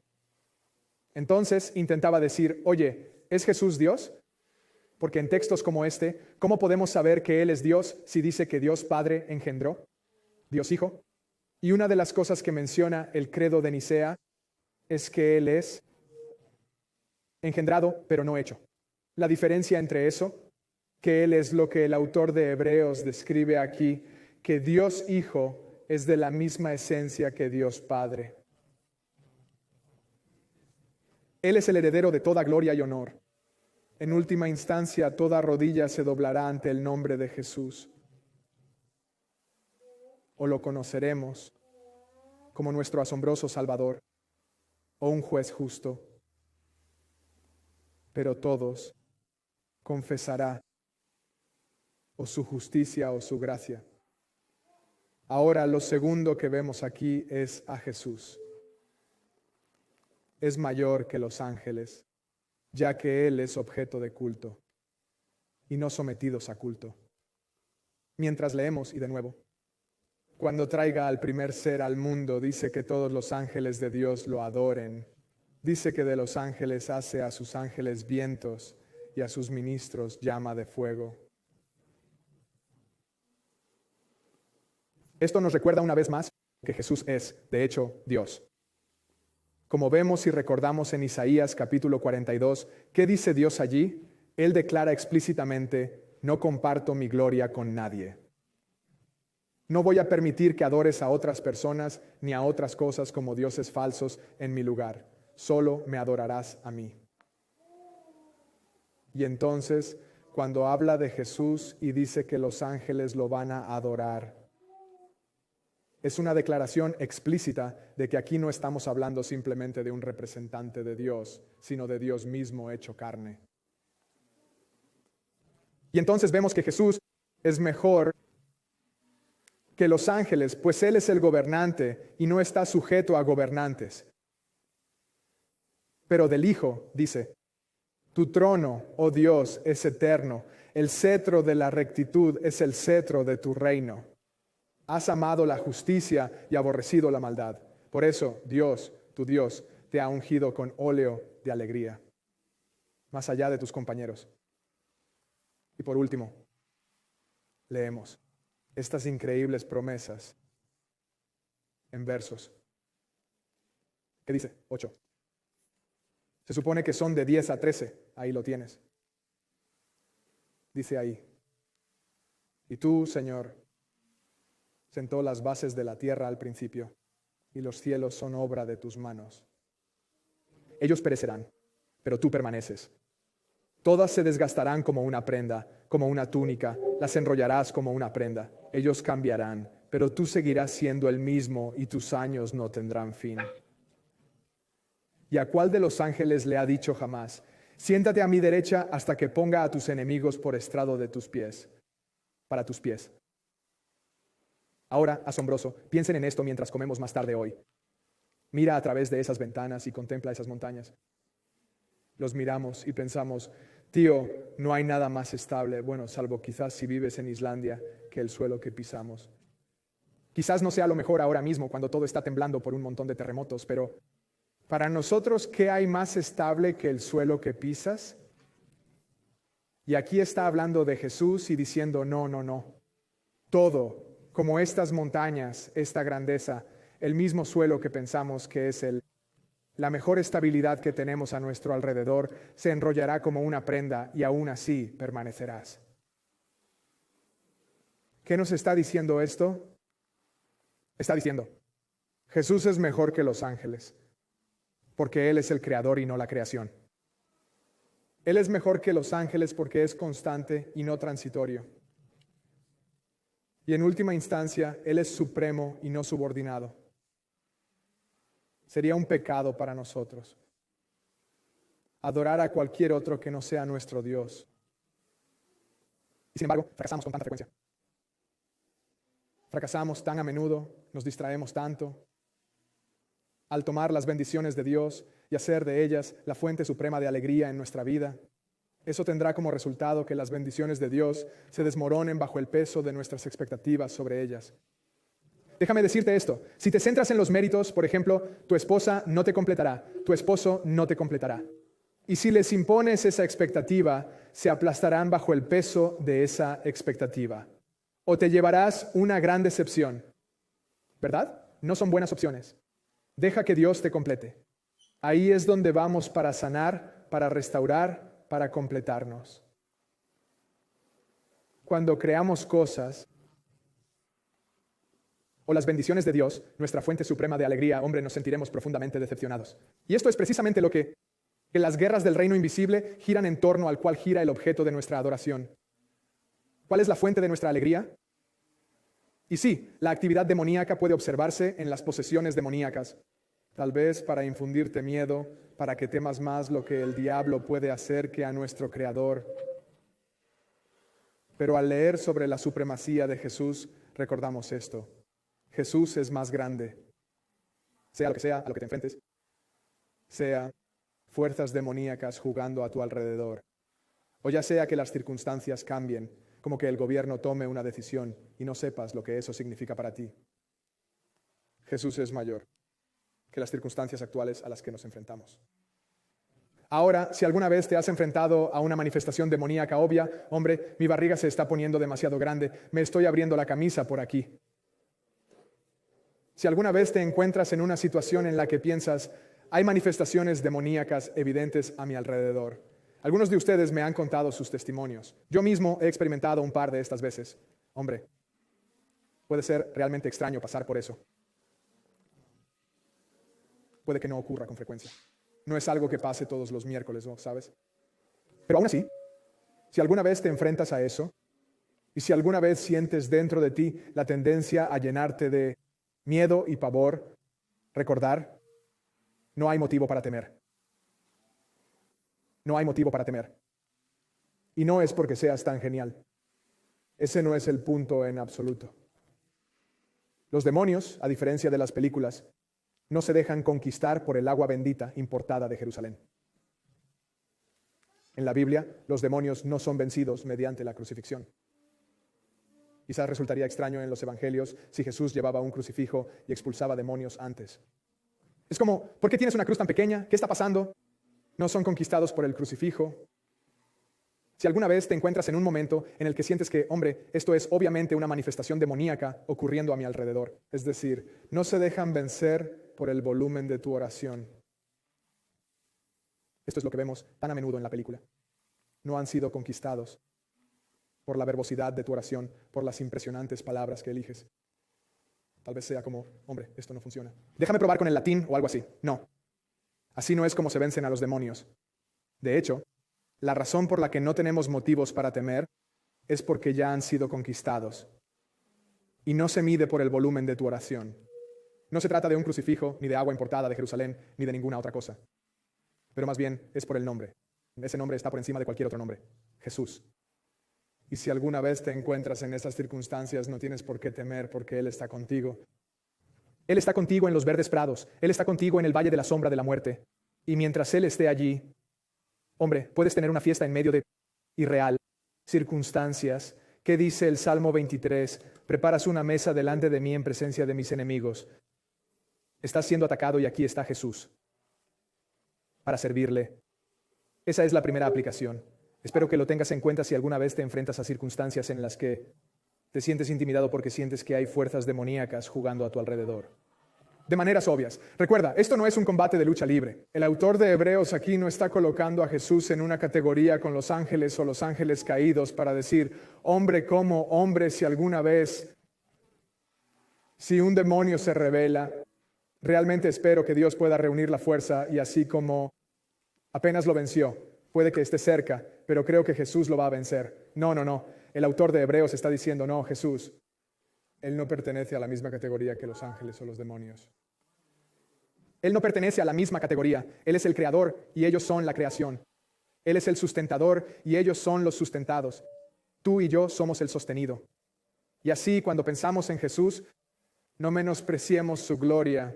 Entonces intentaba decir, oye, ¿es Jesús Dios? Porque en textos como este, ¿cómo podemos saber que Él es Dios si dice que Dios Padre engendró? Dios Hijo. Y una de las cosas que menciona el credo de Nicea es que Él es engendrado, pero no hecho. La diferencia entre eso, que Él es lo que el autor de Hebreos describe aquí, que Dios Hijo es de la misma esencia que Dios Padre. Él es el heredero de toda gloria y honor. En última instancia, toda rodilla se doblará ante el nombre de Jesús. O lo conoceremos como nuestro asombroso Salvador o un juez justo. Pero todos confesará o su justicia o su gracia. Ahora lo segundo que vemos aquí es a Jesús. Es mayor que los ángeles, ya que Él es objeto de culto y no sometidos a culto. Mientras leemos, y de nuevo, cuando traiga al primer ser al mundo, dice que todos los ángeles de Dios lo adoren. Dice que de los ángeles hace a sus ángeles vientos y a sus ministros llama de fuego. Esto nos recuerda una vez más que Jesús es, de hecho, Dios. Como vemos y recordamos en Isaías capítulo 42, ¿qué dice Dios allí? Él declara explícitamente: no comparto mi gloria con nadie. No voy a permitir que adores a otras personas ni a otras cosas como dioses falsos en mi lugar. Solo me adorarás a mí. Y entonces, cuando habla de Jesús y dice que los ángeles lo van a adorar, es una declaración explícita de que aquí no estamos hablando simplemente de un representante de Dios, sino de Dios mismo hecho carne. Y entonces vemos que Jesús es mejor que los ángeles, pues Él es el gobernante y no está sujeto a gobernantes. Pero del Hijo dice: tu trono, oh Dios, es eterno, el cetro de la rectitud es el cetro de tu reino. Has amado la justicia y aborrecido la maldad. Por eso Dios, tu Dios, te ha ungido con óleo de alegría, más allá de tus compañeros. Y por último, leemos estas increíbles promesas en versos. ¿Qué dice? 8. Se supone que son de 10 a 13. Ahí lo tienes. Dice ahí: y tú, Señor, sentó las bases de la tierra al principio, y los cielos son obra de tus manos. Ellos perecerán, pero tú permaneces. Todas se desgastarán como una prenda, como una túnica, las enrollarás como una prenda. Ellos cambiarán, pero tú seguirás siendo el mismo y tus años no tendrán fin. ¿Y a cuál de los ángeles le ha dicho jamás: siéntate a mi derecha hasta que ponga a tus enemigos por estrado de tus pies, para tus pies? Ahora, asombroso, piensen en esto mientras comemos más tarde hoy. Mira a través de esas ventanas y contempla esas montañas. Los miramos y pensamos: tío, no hay nada más estable, bueno, salvo quizás si vives en Islandia, que el suelo que pisamos. Quizás no sea lo mejor ahora mismo cuando todo está temblando por un montón de terremotos, pero para nosotros, ¿qué hay más estable que el suelo que pisas? Y aquí está hablando de Jesús y diciendo: no. Todo, como estas montañas, esta grandeza, el mismo suelo que pensamos que es la mejor estabilidad que tenemos a nuestro alrededor, se enrollará como una prenda y aún así permanecerás. ¿Qué nos está diciendo esto? Está diciendo: Jesús es mejor que los ángeles, porque Él es el creador y no la creación. Él es mejor que los ángeles porque es constante y no transitorio. Y en última instancia, Él es supremo y no subordinado. Sería un pecado para nosotros adorar a cualquier otro que no sea nuestro Dios. Y sin embargo, fracasamos con tanta frecuencia. Fracasamos tan a menudo, nos distraemos tanto. Al tomar las bendiciones de Dios y hacer de ellas la fuente suprema de alegría en nuestra vida, eso tendrá como resultado que las bendiciones de Dios se desmoronen bajo el peso de nuestras expectativas sobre ellas. Déjame decirte esto: si te centras en los méritos, por ejemplo, tu esposa no te completará, tu esposo no te completará. Y si les impones esa expectativa, se aplastarán bajo el peso de esa expectativa. O te llevarás una gran decepción, ¿verdad? No son buenas opciones. Deja que Dios te complete. Ahí es donde vamos para sanar, para restaurar, para completarnos. Cuando creamos cosas o las bendiciones de Dios, nuestra fuente suprema de alegría, hombre, nos sentiremos profundamente decepcionados. Y esto es precisamente lo que las guerras del reino invisible giran en torno al cual gira el objeto de nuestra adoración. ¿Cuál es la fuente de nuestra alegría? Y sí, la actividad demoníaca puede observarse en las posesiones demoníacas, tal vez para infundirte miedo, para que temas más lo que el diablo puede hacer que a nuestro Creador. Pero al leer sobre la supremacía de Jesús, recordamos esto: Jesús es más grande, sea lo que sea a lo que te enfrentes, sea fuerzas demoníacas jugando a tu alrededor, o ya sea que las circunstancias cambien, como que el gobierno tome una decisión y no sepas lo que eso significa para ti. Jesús es mayor que las circunstancias actuales a las que nos enfrentamos. Ahora, si alguna vez te has enfrentado a una manifestación demoníaca obvia: hombre, mi barriga se está poniendo demasiado grande, me estoy abriendo la camisa por aquí. Si alguna vez te encuentras en una situación en la que piensas, hay manifestaciones demoníacas evidentes a mi alrededor. Algunos de ustedes me han contado sus testimonios. Yo mismo he experimentado un par de estas veces. Hombre, puede ser realmente extraño pasar por eso. Puede que no ocurra con frecuencia. No es algo que pase todos los miércoles, ¿no? ¿Sabes? Pero aún así, si alguna vez te enfrentas a eso, y si alguna vez sientes dentro de ti la tendencia a llenarte de miedo y pavor, recordar, no hay motivo para temer. No hay motivo para temer. Y no es porque seas tan genial. Ese no es el punto en absoluto. Los demonios, a diferencia de las películas, no se dejan conquistar por el agua bendita importada de Jerusalén. En la Biblia, los demonios no son vencidos mediante la crucifixión. Quizás resultaría extraño en los evangelios si Jesús llevaba un crucifijo y expulsaba demonios antes. Es como, ¿por qué tienes una cruz tan pequeña? ¿Qué está pasando? No son conquistados por el crucifijo. Si alguna vez te encuentras en un momento en el que sientes que, hombre, esto es obviamente una manifestación demoníaca ocurriendo a mi alrededor, es decir, no se dejan vencer por el volumen de tu oración. Esto es lo que vemos tan a menudo en la película. No han sido conquistados por la verbosidad de tu oración, por las impresionantes palabras que eliges. Tal vez sea como, hombre, esto no funciona. Déjame probar con el latín o algo así. No. Así no es como se vencen a los demonios. De hecho, la razón por la que no tenemos motivos para temer es porque ya han sido conquistados. Y no se mide por el volumen de tu oración. No se trata de un crucifijo, ni de agua importada de Jerusalén, ni de ninguna otra cosa. Pero más bien es por el nombre. Ese nombre está por encima de cualquier otro nombre. Jesús. Y si alguna vez te encuentras en esas circunstancias, no tienes por qué temer porque Él está contigo. Él está contigo en los verdes prados. Él está contigo en el valle de la sombra de la muerte. Y mientras Él esté allí, hombre, puedes tener una fiesta en medio de irreal circunstancias. ¿Qué dice el Salmo 23? Preparas una mesa delante de mí en presencia de mis enemigos. Estás siendo atacado y aquí está Jesús para servirle. Esa es la primera aplicación. Espero que lo tengas en cuenta si alguna vez te enfrentas a circunstancias en las que te sientes intimidado porque sientes que hay fuerzas demoníacas jugando a tu alrededor. De maneras obvias. Recuerda, esto no es un combate de lucha libre. El autor de Hebreos aquí no está colocando a Jesús en una categoría con los ángeles o los ángeles caídos para decir, hombre como hombre, si alguna vez, si un demonio se revela, realmente espero que Dios pueda reunir la fuerza y así como apenas lo venció, puede que esté cerca, pero creo que Jesús lo va a vencer. No. El autor de Hebreos está diciendo, no, Jesús, Él no pertenece a la misma categoría que los ángeles o los demonios. Él no pertenece a la misma categoría. Él es el creador y ellos son la creación. Él es el sustentador y ellos son los sustentados. Tú y yo somos el sostenido. Y así, cuando pensamos en Jesús, no menospreciemos su gloria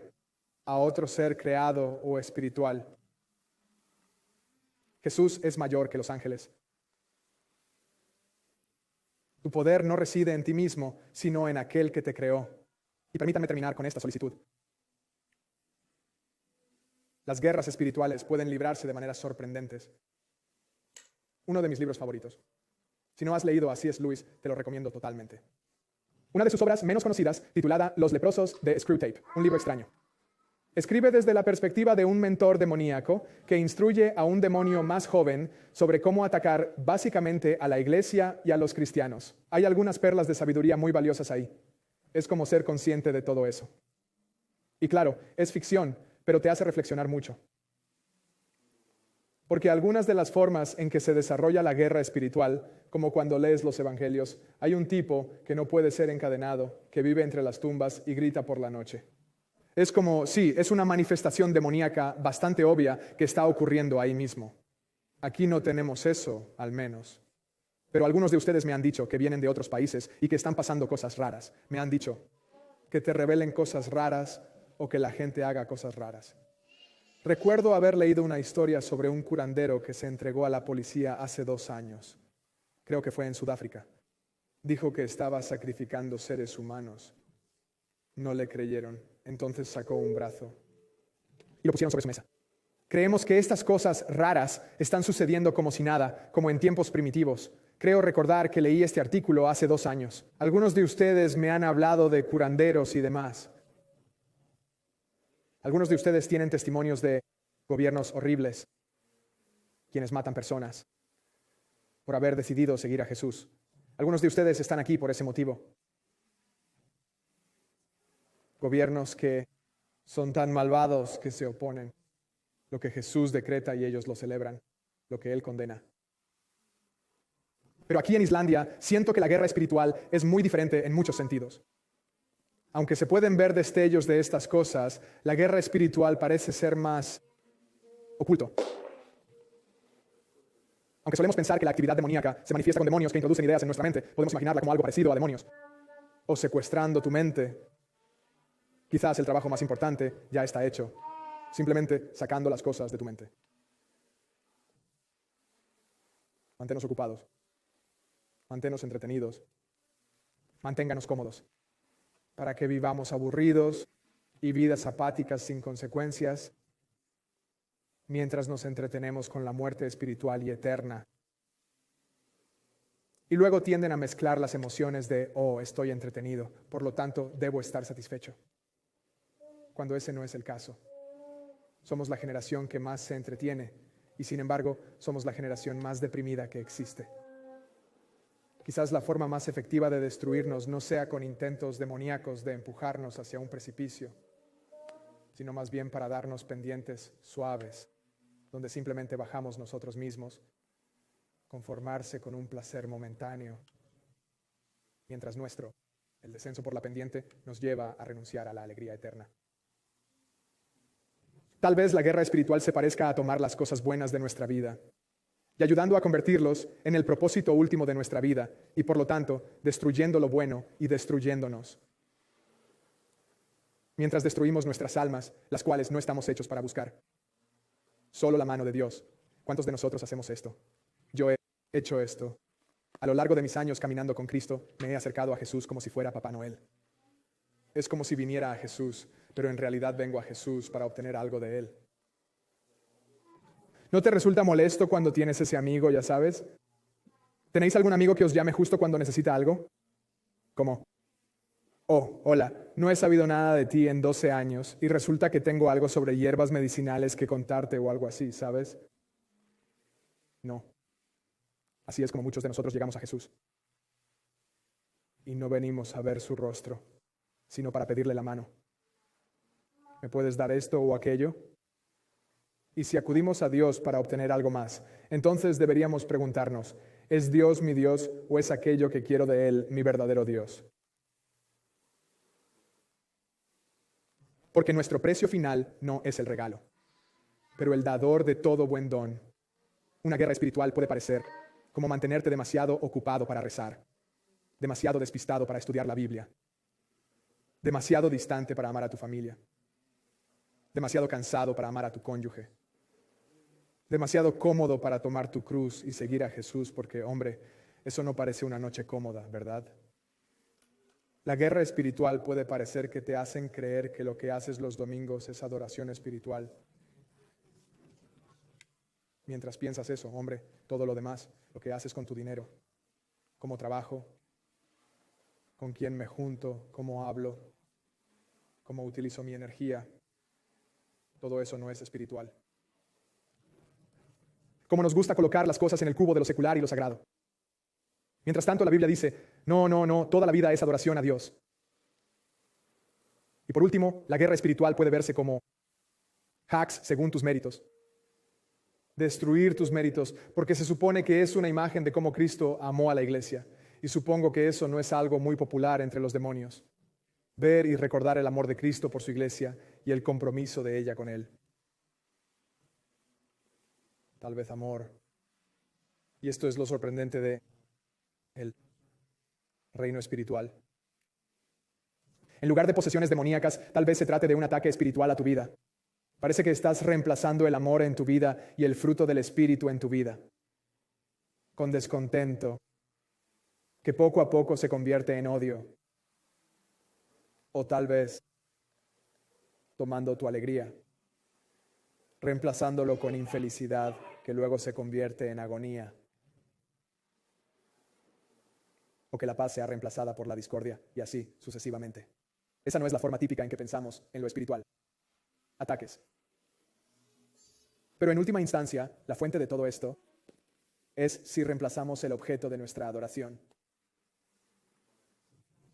a otro ser creado o espiritual. Jesús es mayor que los ángeles. Tu poder no reside en ti mismo, sino en aquel que te creó. Y permítanme terminar con esta solicitud. Las guerras espirituales pueden librarse de maneras sorprendentes. Uno de mis libros favoritos. Si no has leído a C.S. Lewis, te lo recomiendo totalmente. Una de sus obras menos conocidas, titulada Los leprosos de Screwtape, un libro extraño. Escribe desde la perspectiva de un mentor demoníaco que instruye a un demonio más joven sobre cómo atacar básicamente a la iglesia y a los cristianos. Hay algunas perlas de sabiduría muy valiosas ahí. Es como ser consciente de todo eso. Y claro, es ficción, pero te hace reflexionar mucho. Porque algunas de las formas en que se desarrolla la guerra espiritual, como cuando lees los evangelios, hay un tipo que no puede ser encadenado, que vive entre las tumbas y grita por la noche. Es como, sí, es una manifestación demoníaca bastante obvia que está ocurriendo ahí mismo. Aquí no tenemos eso, al menos. Pero algunos de ustedes me han dicho que vienen de otros países y que están pasando cosas raras. Me han dicho que te revelen cosas raras o que la gente haga cosas raras. Recuerdo haber leído una historia sobre un curandero que se entregó a la policía hace 2 años. Creo que fue en Sudáfrica. Dijo que estaba sacrificando seres humanos. No le creyeron. Entonces sacó un brazo y lo pusieron sobre su mesa. Creemos que estas cosas raras están sucediendo como si nada, como en tiempos primitivos. Creo recordar que leí este artículo hace 2 años. Algunos de ustedes me han hablado de curanderos y demás. Algunos de ustedes tienen testimonios de gobiernos horribles, quienes matan personas por haber decidido seguir a Jesús. Algunos de ustedes están aquí por ese motivo. Gobiernos que son tan malvados que se oponen lo que Jesús decreta y ellos lo celebran, lo que Él condena. Pero aquí en Islandia siento que la guerra espiritual es muy diferente en muchos sentidos. Aunque se pueden ver destellos de estas cosas, la guerra espiritual parece ser más oculto. Aunque solemos pensar que la actividad demoníaca se manifiesta con demonios que introducen ideas en nuestra mente, podemos imaginarla como algo parecido a demonios. O secuestrando tu mente. Quizás el trabajo más importante ya está hecho, simplemente sacando las cosas de tu mente. Manténnos ocupados, manténnos entretenidos, manténganos cómodos, para que vivamos aburridos y vidas apáticas sin consecuencias, mientras nos entretenemos con la muerte espiritual y eterna. Y luego tienden a mezclar las emociones de, oh, estoy entretenido, por lo tanto, debo estar satisfecho. Cuando ese no es el caso. Somos la generación que más se entretiene y sin embargo somos la generación más deprimida que existe. Quizás la forma más efectiva de destruirnos no sea con intentos demoníacos de empujarnos hacia un precipicio, sino más bien para darnos pendientes suaves, donde simplemente bajamos nosotros mismos, conformarse con un placer momentáneo, mientras el descenso por la pendiente, nos lleva a renunciar a la alegría eterna. Tal vez la guerra espiritual se parezca a tomar las cosas buenas de nuestra vida y ayudando a convertirlos en el propósito último de nuestra vida y por lo tanto destruyendo lo bueno y destruyéndonos. Mientras destruimos nuestras almas, las cuales no estamos hechos para buscar. Solo la mano de Dios. ¿Cuántos de nosotros hacemos esto? Yo he hecho esto. A lo largo de mis años caminando con Cristo, me he acercado a Jesús como si fuera Papá Noel. Es como si viniera a Jesús, pero en realidad vengo a Jesús para obtener algo de Él. ¿No te resulta molesto cuando tienes ese amigo, ya sabes? ¿Tenéis algún amigo que os llame justo cuando necesita algo? ¿Cómo? Oh, hola, no he sabido nada de ti en 12 años y resulta que tengo algo sobre hierbas medicinales que contarte o algo así, ¿sabes? No. Así es como muchos de nosotros llegamos a Jesús. Y no venimos a ver su rostro, sino para pedirle la mano. ¿Me puedes dar esto o aquello? Y si acudimos a Dios para obtener algo más, entonces deberíamos preguntarnos, ¿es Dios mi Dios o es aquello que quiero de Él mi verdadero Dios? Porque nuestro precio final no es el regalo, pero el dador de todo buen don. Una guerra espiritual puede parecer como mantenerte demasiado ocupado para rezar, demasiado despistado para estudiar la Biblia, demasiado distante para amar a tu familia, demasiado cansado para amar a tu cónyuge, demasiado cómodo para tomar tu cruz y seguir a Jesús, porque, hombre, eso no parece una noche cómoda, ¿verdad? La guerra espiritual puede parecer que te hacen creer que lo que haces los domingos es adoración espiritual. Mientras piensas eso, hombre, todo lo demás, lo que haces con tu dinero, cómo trabajo, con quién me junto, cómo hablo, cómo utilizo mi energía, todo eso no es espiritual. Cómo nos gusta colocar las cosas en el cubo de lo secular y lo sagrado. Mientras tanto, la Biblia dice, no, toda la vida es adoración a Dios. Y por último, la guerra espiritual puede verse como hacks según tus méritos. Destruir tus méritos, porque se supone que es una imagen de cómo Cristo amó a la iglesia. Y supongo que eso no es algo muy popular entre los demonios. Ver y recordar el amor de Cristo por su iglesia y el compromiso de ella con Él. Tal vez amor. Y esto es lo sorprendente de el reino espiritual. En lugar de posesiones demoníacas, tal vez se trate de un ataque espiritual a tu vida. Parece que estás reemplazando el amor en tu vida y el fruto del Espíritu en tu vida. Con descontento, que poco a poco se convierte en odio. O tal vez tomando tu alegría, reemplazándolo con infelicidad, que luego se convierte en agonía. O que la paz sea reemplazada por la discordia, y así sucesivamente. Esa no es la forma típica en que pensamos en lo espiritual. ataques. Pero en última instancia, la fuente de todo esto es si reemplazamos el objeto de nuestra adoración.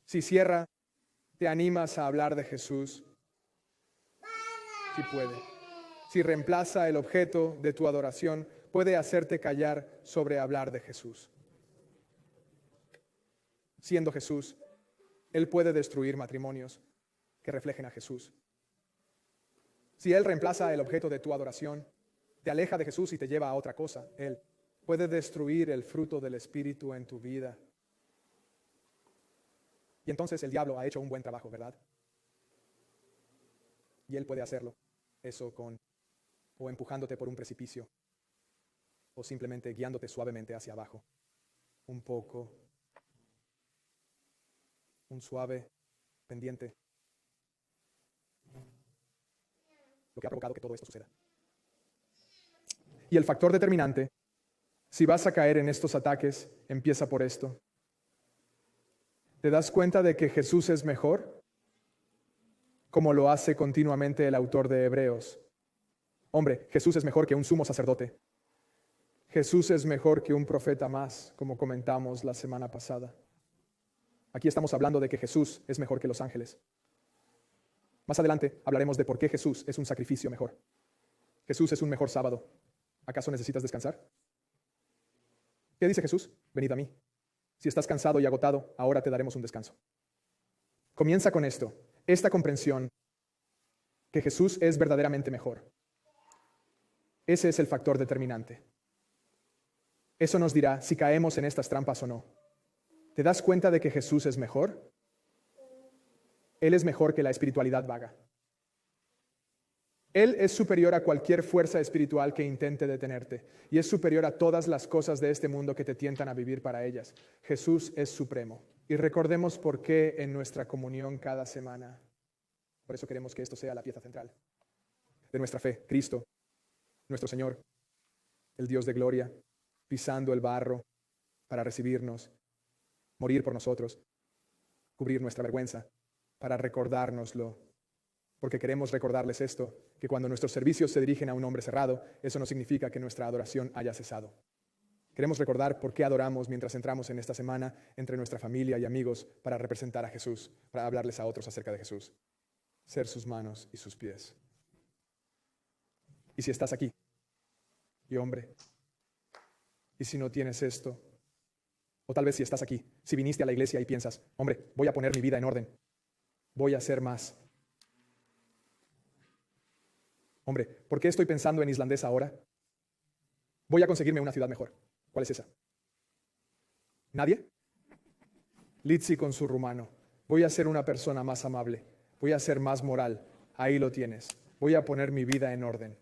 Si cierra, te animas a hablar de Jesús, si puede. Si reemplaza el objeto de tu adoración, puede hacerte callar sobre hablar de Jesús. Siendo Jesús, Él puede destruir matrimonios que reflejen a Jesús. Si Él reemplaza el objeto de tu adoración, te aleja de Jesús y te lleva a otra cosa, Él puede destruir el fruto del Espíritu en tu vida. Y entonces el diablo ha hecho un buen trabajo, ¿verdad? Y él puede hacerlo, eso o empujándote por un precipicio, o simplemente guiándote suavemente hacia abajo. Un poco, un suave pendiente. Lo que ha provocado que todo esto suceda. Y el factor determinante, si vas a caer en estos ataques, empieza por esto. ¿Te das cuenta de que Jesús es mejor? Como lo hace continuamente el autor de Hebreos. Hombre, Jesús es mejor que un sumo sacerdote. Jesús es mejor que un profeta más, como comentamos la semana pasada. Aquí estamos hablando de que Jesús es mejor que los ángeles. Más adelante hablaremos de por qué Jesús es un sacrificio mejor. Jesús es un mejor sábado. ¿Acaso necesitas descansar? ¿Qué dice Jesús? Venid a mí. Si estás cansado y agotado, ahora te daremos un descanso. Comienza con esto, esta comprensión que Jesús es verdaderamente mejor. Ese es el factor determinante. Eso nos dirá si caemos en estas trampas o no. ¿Te das cuenta de que Jesús es mejor? Él es mejor que la espiritualidad vaga. Él es superior a cualquier fuerza espiritual que intente detenerte y es superior a todas las cosas de este mundo que te tientan a vivir para ellas. Jesús es supremo. Y recordemos por qué en nuestra comunión cada semana. Por eso queremos que esto sea la pieza central de nuestra fe. Cristo, nuestro Señor, el Dios de gloria, pisando el barro para recibirnos, morir por nosotros, cubrir nuestra vergüenza, para recordárnoslo. Porque queremos recordarles esto, que cuando nuestros servicios se dirigen a un hombre cerrado, eso no significa que nuestra adoración haya cesado. Queremos recordar por qué adoramos mientras entramos en esta semana entre nuestra familia y amigos para representar a Jesús, para hablarles a otros acerca de Jesús, ser sus manos y sus pies. Y si estás aquí, y hombre, y si no tienes esto, o tal vez si estás aquí, si viniste a la iglesia y piensas, hombre, voy a poner mi vida en orden, voy a hacer más. Hombre, ¿por qué estoy pensando en islandés ahora? Voy a conseguirme una ciudad mejor. ¿Cuál es esa? ¿Nadie? Litsi con su rumano. Voy a ser una persona más amable. Voy a ser más moral. Ahí lo tienes. Voy a poner mi vida en orden.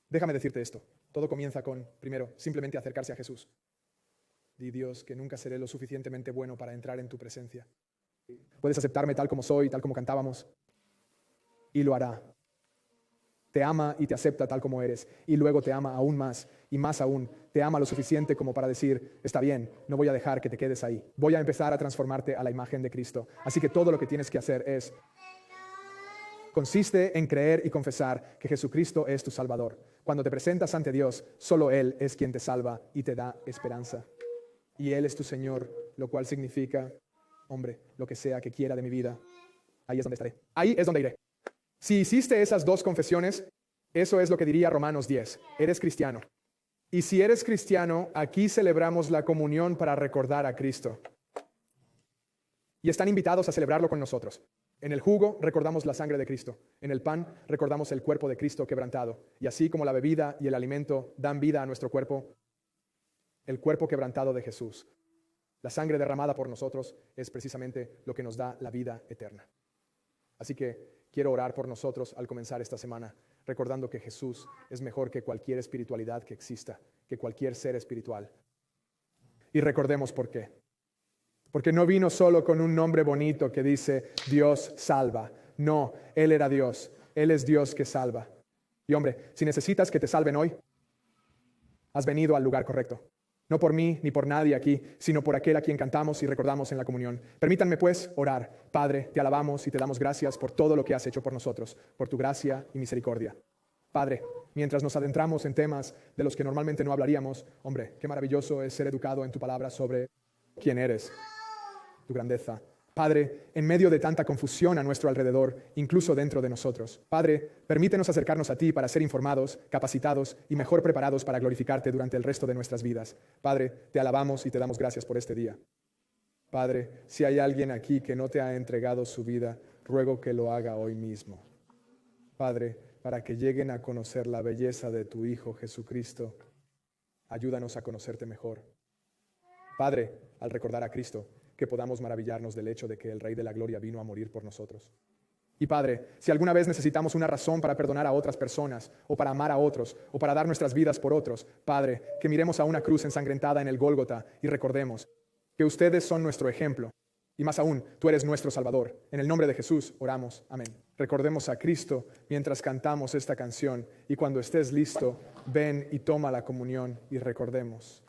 Déjame decirte esto. Todo comienza con, primero, simplemente acercarse a Jesús. Di Dios que nunca seré lo suficientemente bueno para entrar en tu presencia. Puedes aceptarme tal como soy, tal como cantábamos. Y lo hará. Te ama y te acepta tal como eres. Y luego te ama aún más y más aún. Te ama lo suficiente como para decir, está bien, no voy a dejar que te quedes ahí. Voy a empezar a transformarte a la imagen de Cristo. Así que todo lo que tienes que hacer consiste en creer y confesar que Jesucristo es tu Salvador. Cuando te presentas ante Dios, solo Él es quien te salva y te da esperanza. Y Él es tu Señor, lo cual significa, hombre, lo que sea que quiera de mi vida, ahí es donde estaré. Ahí es donde iré. Si hiciste esas dos confesiones, eso es lo que diría Romanos 10. Eres cristiano. Y si eres cristiano, aquí celebramos la comunión para recordar a Cristo. Y están invitados a celebrarlo con nosotros. En el jugo recordamos la sangre de Cristo. En el pan recordamos el cuerpo de Cristo quebrantado. Y así como la bebida y el alimento dan vida a nuestro cuerpo, el cuerpo quebrantado de Jesús, la sangre derramada por nosotros, es precisamente lo que nos da la vida eterna. Así que quiero orar por nosotros al comenzar esta semana, recordando que Jesús es mejor que cualquier espiritualidad que exista, que cualquier ser espiritual. Y recordemos por qué. Porque no vino solo con un nombre bonito que dice Dios salva. No, Él era Dios. Él es Dios que salva. Y hombre, si necesitas que te salven hoy, has venido al lugar correcto. No por mí ni por nadie aquí, sino por aquel a quien cantamos y recordamos en la comunión. Permítanme pues orar. Padre, te alabamos y te damos gracias por todo lo que has hecho por nosotros, por tu gracia y misericordia. Padre, mientras nos adentramos en temas de los que normalmente no hablaríamos, hombre, qué maravilloso es ser educado en tu palabra sobre quién eres, tu grandeza. Padre, en medio de tanta confusión a nuestro alrededor, incluso dentro de nosotros, Padre, permítenos acercarnos a ti para ser informados, capacitados y mejor preparados para glorificarte durante el resto de nuestras vidas. Padre, te alabamos y te damos gracias por este día. Padre, si hay alguien aquí que no te ha entregado su vida, ruego que lo haga hoy mismo. Padre, para que lleguen a conocer la belleza de tu Hijo Jesucristo, ayúdanos a conocerte mejor. Padre, al recordar a Cristo, que podamos maravillarnos del hecho de que el Rey de la Gloria vino a morir por nosotros. Y Padre, si alguna vez necesitamos una razón para perdonar a otras personas, o para amar a otros, o para dar nuestras vidas por otros, Padre, que miremos a una cruz ensangrentada en el Gólgota y recordemos que ustedes son nuestro ejemplo. Y más aún, tú eres nuestro Salvador. En el nombre de Jesús oramos. Amén. Recordemos a Cristo mientras cantamos esta canción, y cuando estés listo, ven y toma la comunión y recordemos.